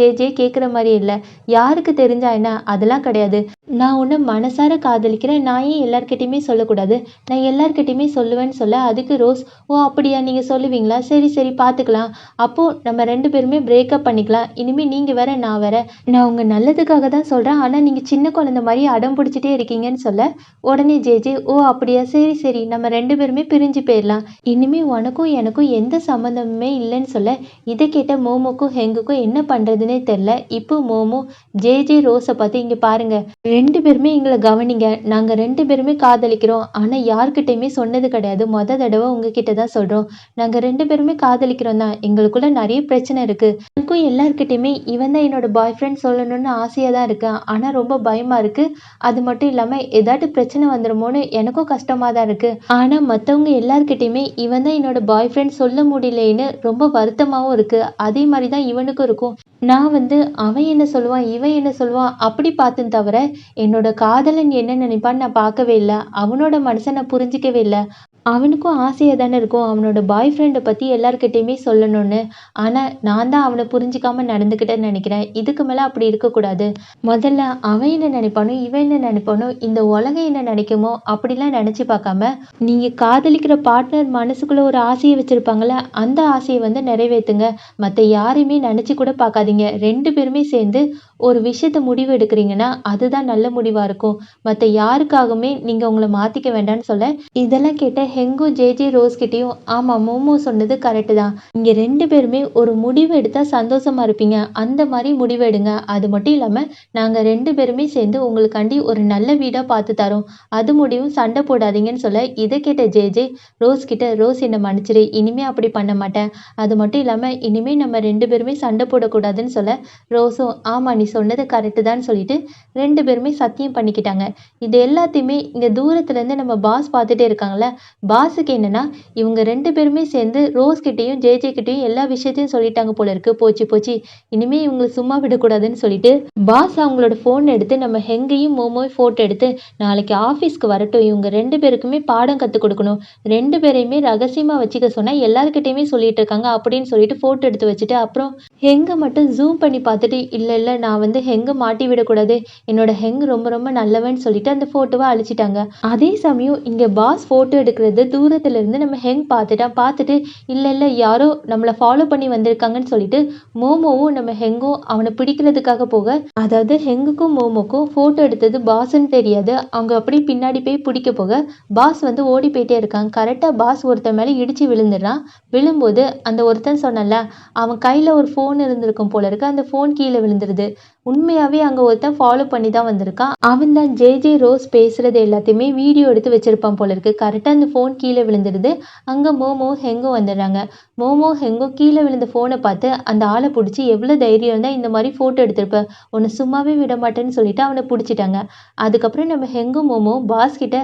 கேட்குற மாரி இல்ல. "யாருக்கு தெரிஞ்சா என்ன? அதெல்லாம் கிடையாது. நான் உன்ன மனசார காதலிக்கிறேன். நான் ஏன் எல்லார்கிட்டயுமே சொல்லக்கூடாது? நான் எல்லார்கிட்டயுமே சொல்லுவேன்னு" சொல்ல, அதுக்கு ரோஸ், "ஓ அப்படியா? நீங்க சொல்லுவீங்களா? சரி சரி பார்த்துக்கலாம். அப்போ நம்ம 2 பேருமே பிரேக்கப் பண்ணிக்கலாம்" பண்ணிக்கலாம். இனிமே நீங்க வேற, நான் வேற. நான் உங்க நல்லதுக்காக தான் சொல்றேன். ஆனா நீங்க சின்ன குழந்தை மாரி அடம் பிடிச்சிட்டே இருக்கீங்கன்னு சொல்ல, உடனே ஜேஜே, "ஓ! அப்படியா? சரி, சரி. நம்ம 2 பேருமே பிரிஞ்சு போயிரலாம். இனிமே உனக்கும் எனக்கும் எந்த சம்மந்தமுமே இல்லன்னு" சொல்ல, இத கேட்ட மோமோக்கும் ஹெங்குக்கும் என்ன பண்றதுன்னே தெரியல. இப்போ மோமோ ஜேஜே ரோஸ பார்த்து, "இங்க பாருங்க. 2 பேருமே எங்கள கவனிங்க. நாங்க 2 பேருமே காதலிக்கிறோம். ஆனா யார்கிட்டயுமே சொன்னது கிடையாது. தடவ உங்ககிட்ட தான் சொல்றோம். நாங்க 2 பேருமே காதலிக்கிறோம் தான். எங்களுக்குள்ள நெறைய பிரச்சனை இருக்கு. எனக்கும் எல்லார்கிட்டயுமே இவன் தான் என்னோட பாய் ஃப்ரெண்ட் சொல்லணும்னு ஆசையா தான் இருக்கு. ஆனா ரொம்ப பயமா இருக்கு. அது மட்டும் இல்லாம ஏதாட்டு பிரச்சனை வந்துருமோன்னு எனக்கும் கஷ்டமா தான் இருக்கு. ஆனா மத்தவங்க எல்லார்கிட்டயுமே இவன் தான் என்னோட பாய் ஃப்ரெண்ட் சொல்ல முடியலையேன்னு ரொம்ப வருத்தமாவும் இருக்கு. அதே மாரி தான் இவனுக்கும் இருக்கும். நான் வந்து அவன் என்ன சொல்லுவான், இவன் என்ன சொல்லுவான் அப்படி பார்த்தேன் தவிர, என்னோட காதலன் என்ன நினைப்பான்னு நான் பார்க்கவே இல்ல. அவனோட மனச நான் புரிஞ்சுக்கவே இல்ல. அவனுக்கும் ஆசையா தானே இருக்கும். அவனோட பாய் ஃப்ரெண்ட பத்தி எல்லார்கிட்டயுமே சொல்லணும்னு. ஆனா, நான் தான் அவன புரிஞ்சுக்காம நடந்துக்கிட்டேன்னு நெனைக்கிறேன். இதுக்கு மேல அப்படி இருக்கக்கூடாது. முதல்ல அவன் என்ன நெனைப்பானோ, இவன் என்ன நெனைப்பானோ, இந்த உலகம் என்ன நெனைக்குமோ, அப்படிலாம் நெனைச்சு பார்க்காம, நீங்க காதலிக்கிற பார்ட்னர் மனசுக்குள்ள ஒரு ஆசைய வச்சிருப்பாங்கல்ல, அந்த ஆசைய வந்து நிறைவேத்துங்க. மத்த யாரையுமே நெனைச்சு கூட பார்க்காதீங்க. 2 பேருமே சேர்ந்து ஒரு விஷயத்த முடிவு எடுக்கிறீங்கன்னா, அதுதான் நல்ல முடிவா இருக்கும். மத்த யாருக்காகவுமே நீங்க உங்கள மாத்திக்க வேண்டாம்னு சொல்ல, இதெல்லாம் கேட்ட ஹெங்கும் ஜேஜே ரோஸ் கிட்டயும், ஆமா மோமோ சொன்னது கரெக்ட் தான். இங்க 2 பேருமே ஒரு முடிவு எடுத்தா சந்தோஷமா இருப்பீங்க. அந்த மாரி முடிவு எடுங்க. அது மட்டும் இல்லாம நாங்க 2 பேருமே சேர்ந்து உங்களுக்காண்டி ஒரு நல்ல வீடா பார்த்து தரோம். அது முடியும் சண்டை போடாதீங்கன்னு சொல்ல, இத கேட்ட ஜேஜே ரோஸ் கிட்ட, ரோஸ் என்ன மன்னிச்சிடு. இனிமே அப்படி பண்ண மாட்டேன். அது மட்டும் இல்லாம இனிமே நம்ம 2 பேருமே சண்டை போடக்கூடாதுன்னு சொல்ல, ரோஸும் ஆமா நீ சொன்னது கரெக்ட் தான்னு சொல்லிட்டு 2 பேருமே சத்தியம் பண்ணிக்கிட்டாங்க. இது எல்லாத்தையுமே இங்க தூரத்துல இருந்து நம்ம பாஸ் பார்த்துட்டே இருக்காங்கல்ல. பாஸுக்கு என்னன்னா, இவங்க 2 பேருமே சேர்ந்து ரோஸ் கிட்டயும், ஜேஜே கிட்டயும் எல்லா விஷயத்தையும் சொல்லிட்டாங்க போல இருக்கு. போச்சு போச்சு. இனிமே இவங்கள சும்மா விடக்கூடாதுன்னு சொல்லிட்டு, பாஸ் அவங்களோட ஃபோன் எடுத்து நம்ம ஹெங்கையும் மோமோவையும் ஃபோட்டோ எடுத்து, நாளைக்கு ஆஃபீஸ்க்கு வரட்டும். இவங்க 2 பேருக்குமே பாடம் கத்துக் கொடுக்கணும். 2 பேரையுமே ரகசியமா வச்சுக்க சொன்னா எல்லார்கிட்டயுமே சொல்லிட்டு இருக்காங்க அப்படின்னு சொல்லிட்டு ஃபோட்டோ எடுத்து வச்சுட்டு, அப்புறம் ஹெங்க மட்டும் ஜூம் பண்ணி பார்த்துட்டு, இல்ல இல்ல நான் வந்து ஹெங்க மாட்டி விடக்கூடாது. என்னோட ஹெங் ரொம்ப ரொம்ப நல்லவன்னு சொல்லிட்டு அந்த ஃபோட்டோவ அழிச்சிட்டாங்க. அதே சமயம் இங்க பாஸ் ஃபோட்டோ எடுக்கிறது தூரத்துல இருந்து நம்ம ஹெங் பார்த்துட்டான். பார்த்துட்டு இல்ல இல்ல யாரோ நம்மள ஃபாலோ பண்ணி வந்திருக்காங்கன்னு சொல்லிட்டு மோமோவும் நம்ம ஹெங்கும் அவனை பிடிக்கிறதுக்காக போக, அதாவது ஹெங்குக்கும் மோமோக்கும் ஃபோட்டோ எடுத்தது பாஸ்ன்னு தெரியாது. அவங்க அப்படியே பின்னாடி போய் பிடிக்க போக, பாஸ் வந்து ஓடி போயிட்டே இருக்காங்க. கரெக்டா பாஸ் ஒருத்தன் மேல இடிச்சு விழுந்துடுறான். விழும்போது அந்த ஒருத்தன் சொன்னல, அவன் கையில ஒரு ஃபோன் இருந்திருக்கும் போல இருக்கு. அந்த ஃபோன் கீழே விழுந்துருது. உண்மையாவே அங்க ஒருத்தன் ஃபாலோ பண்ணி தான் வந்திருக்கான். அவன் தான் ஜேஜே ரோஸ் பேசுறது எல்லாத்தையுமே வீடியோ எடுத்து வச்சிருப்பான் போல இருக்கு. கரெக்டா அந்த ஃபோன் கீழே விழுந்துருது. அங்க மோமோ ஹெங்கும் வந்துடுறாங்க. மோமோ ஹெங்கும் கீழே விழுந்த ஃபோனை பார்த்து அந்த ஆளை பிடிச்சி, எவ்வளவு தைரியம் இருந்தா இந்த மாதிரி போட்டோ எடுத்திருப்ப, உன்னை சும்மாவே விட மாட்டேன்னு சொல்லிட்டு அவனை பிடிச்சிட்டாங்க. அதுக்கப்புறம் நம்ம ஹெங்கும் மோமோ பாஸ் கிட்ட,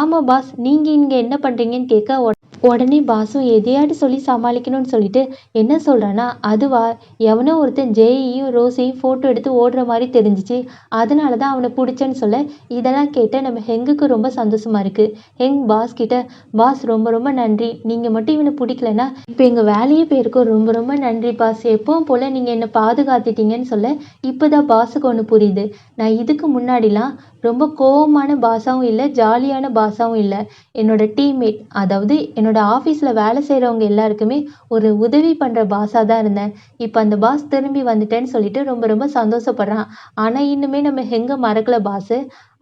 ஆமா பாஸ் நீங்க இங்க என்ன பண்றீங்கன்னு கேட்க, உடனே பாஸும் எதையாட்டு சொல்லி சமாளிக்கணும்னு சொல்லிட்டு என்ன சொல்றான்னா, அதுவா எவனோ ஒருத்தன் ஜேயையும் ரோஸையும் ஃபோட்டோ எடுத்து ஓடுற மாதிரி தெரிஞ்சிச்சு. அதனால தான் அவனை பிடிச்சேன்னு சொல்ல, இதெல்லாம் கேட்ட நம்ம ஹெங்குக்கு ரொம்ப சந்தோஷமா இருக்கு. ஹெங் பாஸ் கிட்ட, பாஸ் ரொம்ப ரொம்ப நன்றி. நீங்க மட்டும் இவனை பிடிக்கலன்னா இப்போ எங்க வேலையே போயிருக்கோம். ரொம்ப ரொம்ப நன்றி பாஸ். எப்பவும் போல நீங்க என்னை பாதுகாத்துட்டீங்கன்னு சொல்ல, இப்போதான் பாஸுக்கு ஒன்று புரியுது. நான் இதுக்கு முன்னாடிலாம் ரொம்ப கோவமான பாஸாவும் இல்லை, ஜாலியான பாஸாவும் இல்லை. என்னோட டீம்மேட், அதாவது என்னோட ஆஃபீஸில் வேலை செய்கிறவங்க எல்லாருக்குமே ஒரு உதவி பண்ணுற பாஸாக தான் இருந்தேன். இப்போ அந்த பாஸ் திரும்பி வந்துட்டேன்னு சொல்லிட்டு ரொம்ப ரொம்ப சந்தோஷப்படுறான். ஆனால் இன்னுமே நம்ம ஹெங்க மறக்கல பாஸு.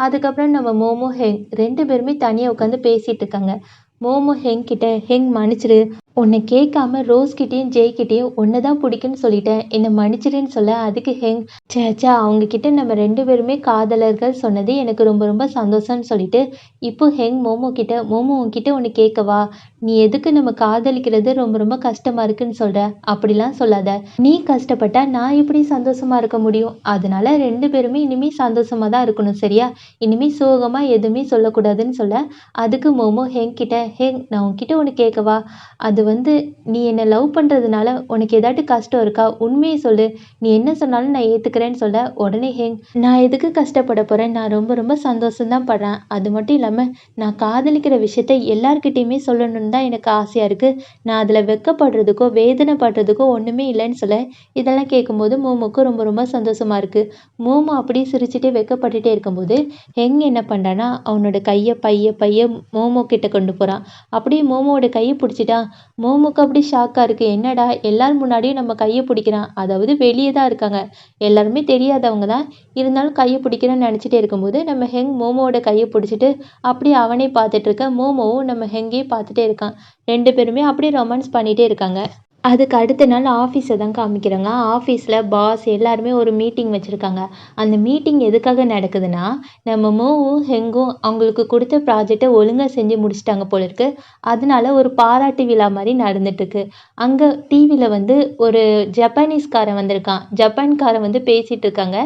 அதுக்கப்புறம் நம்ம மோமோ ஹெங் 2 பேருமே தனியாக உட்காந்து பேசிட்டு இருக்காங்க. மோமோ ஹெங் கிட்ட, ஹெங் மன்னிச்சிரு. உன்னை கேட்காம ரோஸ் கிட்டேயும் ஜெய் கிட்டேயும் ஒன்று தான் பிடிக்குன்னு சொல்லிட்டேன். என்னை மன்னிச்சிருன்னு சொல்ல, அதுக்கு ஹெங், சேச்சா அவங்க கிட்ட நம்ம 2 பேருமே காதலர்கள் சொன்னது எனக்கு ரொம்ப ரொம்ப சந்தோஷம்னு சொல்லிட்டு, இப்போ ஹெங் மோமோ கிட்ட, மோமோ உன்கிட்ட ஒன்று கேட்கவா? நீ எதுக்கு நம்ம காதலிக்கிறது ரொம்ப ரொம்ப கஷ்டமா இருக்குன்னு சொல்ற? அப்படிலாம் சொல்லாத. நீ கஷ்டப்பட்டா நான் எப்படி சந்தோஷமா இருக்க முடியும்? அதனால 2 பேருமே இனிமே சந்தோஷமா தான் இருக்கணும் சரியா? இனிமே சோகமா எதுவுமே சொல்லக்கூடாதுன்னு சொல்ல, அதுக்கு மோமோ ஹெங் கிட்ட, ஹெங் நான் உன்கிட்ட ஒன்று கேட்கவா? அது வந்து நீ என்னை லவ் பண்ணுறதுனால உனக்கு ஏதாட்டு கஷ்டம் இருக்கா? உண்மையை சொல்லு. நீ என்ன சொன்னாலும் நான் ஏற்றுக்கிறேன்னு சொல்ல, உடனே ஹெங், நான் எதுக்கு கஷ்டப்பட போகிறேன்? நான் ரொம்ப ரொம்ப சந்தோஷம்தான் படுறேன். அது மட்டும் இல்லாமல் நான் காதலிக்கிற விஷயத்த எல்லார்கிட்டேயுமே சொல்லணும்னு பண்ணலான்னு தான் எனக்கு ஆசையாக இருக்குது. நான் அதில் வெட்கப்படுறதுக்கோ வேதனைப்படுறதுக்கோ ஒன்றுமே இல்லைன்னு சொல்ல இதெல்லாம் கேட்கும்போது மோமோக்கு ரொம்ப ரொம்ப சந்தோஷமாக இருக்குது. மோமோ அப்படியே சிரிச்சுட்டே வெட்கப்பட்டுட்டே இருக்கும்போது ஹெங் என்ன பண்ணுறான்னா அவனோட கையை பைய மோமோ கிட்ட கொண்டு போகிறான். அப்படியே மோமோவோட கையை பிடிச்சிட்டான். மோமோக்கு அப்படி ஷாக்காக இருக்குது. என்னடா எல்லார் முன்னாடியும் நம்ம கையை பிடிக்கிறான். அதாவது வெளியே தான் இருக்காங்க, எல்லாருமே தெரியாதவங்க தான், இருந்தாலும் கையை பிடிக்கிறேன்னு நினச்சிட்டே இருக்கும்போது நம்ம ஹெங் மோமோவோட கையை பிடிச்சிட்டு அப்படியே அவனே பார்த்துட்டு இருக்க. மோமோவும் நம்ம ஹெங்கையும் பார்த்துட்டே இருக்கான். 2 பேருமே அப்படியே ரொமான்ஸ் பண்ணிகிட்டே இருக்காங்க. அதுக்கு அடுத்த நாள் ஆஃபீஸை தான் காமிக்கிறாங்க. ஆஃபீஸில் பாஸ் எல்லாருமே ஒரு மீட்டிங் வச்சுருக்காங்க. அந்த மீட்டிங் எதுக்காக நடக்குதுன்னா, நம்ம மோவும் ஹெங்கும் அவங்களுக்கு கொடுத்த ப்ராஜெக்டை ஒழுங்காக செஞ்சு முடிச்சிட்டாங்க போல இருக்கு. அதனால ஒரு பாராட்டு விழா மாதிரி நடந்துட்டுருக்கு. அங்கே டிவியில் வந்து ஒரு ஜப்பானீஸ்காரன் வந்திருக்கான். ஜப்பான்காரன் வந்து பேசிகிட்டு இருக்காங்க.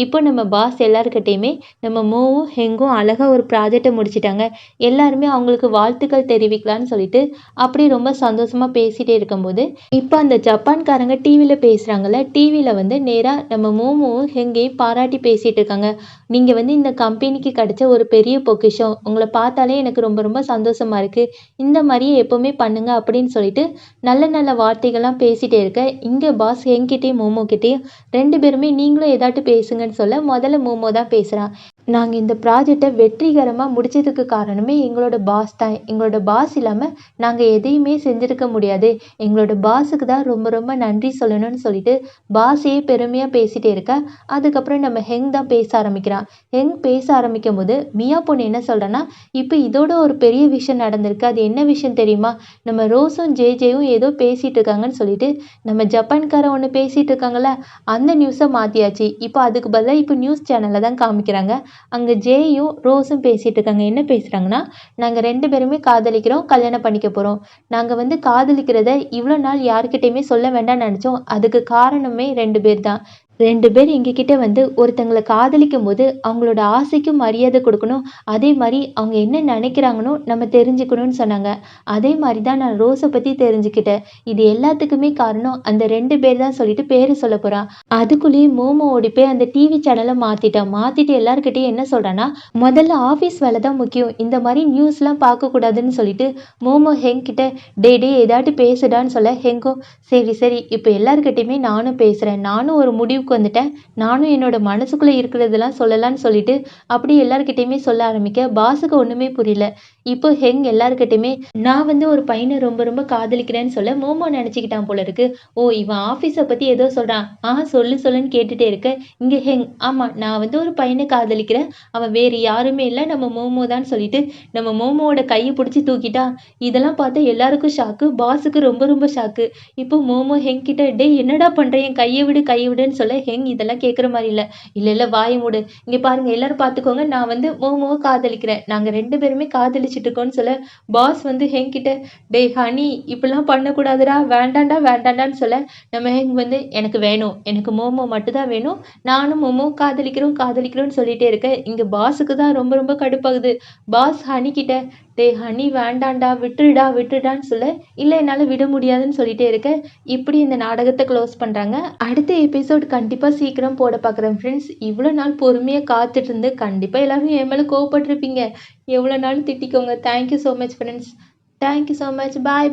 இப்போ நம்ம பாஸ் எல்லாருக்கிட்டேயுமே நம்ம மோவும் ஹெங்கும் அழகாக ஒரு ப்ராஜெக்டை முடிச்சிட்டாங்க, எல்லாருமே அவங்களுக்கு வாழ்த்துக்கள் தெரிவிக்கலான்னு சொல்லிட்டு அப்படி ரொம்ப சந்தோஷமாக பேசிகிட்டே இருக்கும்போது இப்போ அந்த ஜப்பான்காரங்க டிவியில் பேசுகிறாங்கல்ல, டிவியில் வந்து நேராக நம்ம மோமோவும் ஹெங்கையும் பாராட்டி பேசிகிட்டு இருக்காங்க. நீங்கள் வந்து இந்த கம்பெனிக்கு கிடைச்ச ஒரு பெரிய பொக்கிஷம், உங்களை பார்த்தாலே எனக்கு ரொம்ப ரொம்ப சந்தோஷமாக இருக்குது, இந்த மாதிரியே எப்போவுமே பண்ணுங்க அப்படின்னு சொல்லிட்டு நல்ல நல்ல வார்த்தைகள்லாம் பேசிகிட்டே இருக்க, இங்கே பாஸ் ஹெங்கிட்டேயும் மோமோக்கிட்டேயும் 2 பேருமே நீங்களும் ஏதாட்டு பேசுங்கன்னு சொல்ல முதல்ல மோமோ தான் பேசுகிறான். நாங்கள் இந்த ப்ராஜெக்டை வெற்றிகரமாக முடிச்சதுக்கு காரணமே எங்களோட பாஸ் தான். எங்களோட பாஸ் இல்லாமல் நாங்கள் எதையுமே செஞ்சுருக்க முடியாது. எங்களோட பாஸுக்கு தான் ரொம்ப ரொம்ப நன்றி சொல்லணும்னு சொல்லிட்டு பாஸையே பெருமையாக பேசிகிட்டே இருக்க. அதுக்கப்புறம் நம்ம ஹெங் தான் பேச ஆரம்பிக்கிறான். ஹெங் பேச ஆரம்பிக்கும் போது மியா பொண்ணு என்ன சொல்கிறான்னா, இப்போ இதோட ஒரு பெரிய விஷயம் நடந்திருக்கு. அது என்ன விஷயம் தெரியுமா? நம்ம ரோஸும் ஜேஜேயும் ஏதோ பேசிகிட்டு இருக்காங்கன்னு சொல்லிட்டு நம்ம ஜப்பான்காரன் ஒன்று பேசிகிட்டு இருக்காங்கல்ல, அந்த நியூஸை மாற்றியாச்சு. இப்போ அதுக்கு பதிலாக இப்போ நியூஸ் சேனலில் தான் காமிக்கிறாங்க. அங்கே ஜேயும் ரோஸும் பேசிகிட்டு இருக்காங்க. என்ன பேசுகிறாங்கன்னா, நாங்கள் 2 பேருமே காதலிக்கிறோம், கல்யாணம் பண்ணிக்க போகிறோம். நாங்கள் வந்து காதலிக்கிறத இவ்வளோ நாள் யாருக்கிட்டையுமே சொல்ல வேண்டாம்னு நினச்சோம். அதுக்கு காரணமே 2 பேர் தான். 2 பேர் எங்ககிட்ட வந்து ஒருத்தங்களை காதலிக்கும் போது அவங்களோட ஆசைக்கும் மரியாதை கொடுக்கணும், அதே மாதிரி அவங்க என்ன நினைக்கிறாங்கன்னு நம்ம தெரிஞ்சுக்கணும்னு சொன்னாங்க. அதே மாதிரி தான் நான் ரோஸை பற்றி தெரிஞ்சுக்கிட்டேன். இது எல்லாத்துக்குமே காரணம் அந்த 2 பேர் தான் சொல்லிட்டு பேர் சொல்ல போகிறான். அதுக்குள்ளேயே மோமோ ஓடி போய் அந்த டிவி சேனலை மாற்றிட்டு எல்லாருக்கிட்டையும் என்ன சொல்கிறான்னா, முதல்ல ஆஃபீஸ் வேலை தான் முக்கியம், இந்த மாதிரி நியூஸ்லாம் பார்க்கக்கூடாதுன்னு சொல்லிட்டு மோமோ ஹெங் கிட்ட டே ஏதாட்டு பேசுடான்னு சொல்ல, ஹெங்கும் சரி இப்போ எல்லாருக்கிட்டையுமே நானும் பேசுகிறேன், நானும் ஒரு முடிவுக்கு வந்துட்டேன், நானும் என்னோட மனசுக்குள்ளே இருக்கிறதெல்லாம் சொல்லலான்னு சொல்லிட்டு அப்படி எல்லாருக்கிட்டையுமே சொல்ல ஆரம்பிக்க. பாஸுக்கு ஒன்றுமே புரியல. இப்போ ஹெங் எல்லாருக்கிட்டையுமே நான் வந்து ஒரு பையனை ரொம்ப ரொம்ப காதலிக்கிறேன்னு சொல்ல மோமோ நினச்சிக்கிட்டான் போல இருக்கு. ஓ, இவன் ஆஃபீஸை பற்றி ஏதோ சொல்கிறான், சொல்லுன்னு கேட்டுகிட்டே இருக்க. இங்கே ஹெங், ஆமாம் நான் வந்து ஒரு பையனை காதலிக்கிறேன், அவன் வேறு யாருமே இல்லை, நம்ம மோமோ தான் சொல்லிட்டு நம்ம மோமோவோட கையை பிடிச்சி தூக்கிட்டா. இதெல்லாம் பார்த்தா எல்லாருக்கும் ஷாக்கு, பாஸுக்கு ரொம்ப ரொம்ப ஷாக்கு. இப்போ மோமோ ஹெங் கிட்ட டே என்னடா பண்ணுறேன், என் கையை விடுன்னு சொல்ல ஹெங் இதெல்லாம் கேட்குற மாதிரி இல்லை வாயை மூடு, இங்கே பாருங்க எல்லாரும் பார்த்துக்கோங்க, நான் வந்து மோமோவை காதலிக்கிறேன், நாங்கள் 2 பேருமே காதலிச்சுட்டு இருக்கோம்னு சொல்ல பாஸ் வந்து ஹெங் கிட்ட டே ஹனி இப்படிலாம் பண்ணக்கூடாதுடா, வேண்டாண்டான்னு சொல்ல நம்ம ஹெங் வந்து எனக்கு வேணும், எனக்கு மோமோ மட்டும்தான் வேணும், நானும் மோமோ காதலிக்கிறோன்னு சொல்லிட்டே இருக்க. இங்கே பாஸுக்கு தான் ரொம்ப ரொம்ப கடுப்பாகுது. பாஸ் ஹனி கிட்ட டே ஹனி வேண்டாண்டா, விட்டுடான்னு சொல்ல இல்லை என்னால் விட முடியாதுன்னு சொல்லிட்டே இருக்க. இப்படி இந்த நாடகத்தை க்ளோஸ் பண்ணுறாங்க. அடுத்த எபிசோட் கண்டிப்பாக சீக்கிரம் போட பார்க்குறேன் ஃப்ரெண்ட்ஸ். இவ்வளோ நாள் பொறுமையாக காத்துட்டு இருந்து கண்டிப்பாக எல்லாரும் என் மேலே கோவப்பட்டிருப்பீங்க. எவ்வளோ நாள் திட்டிக்கோங்க. Thank you so much friends. Thank you so much. பாய்.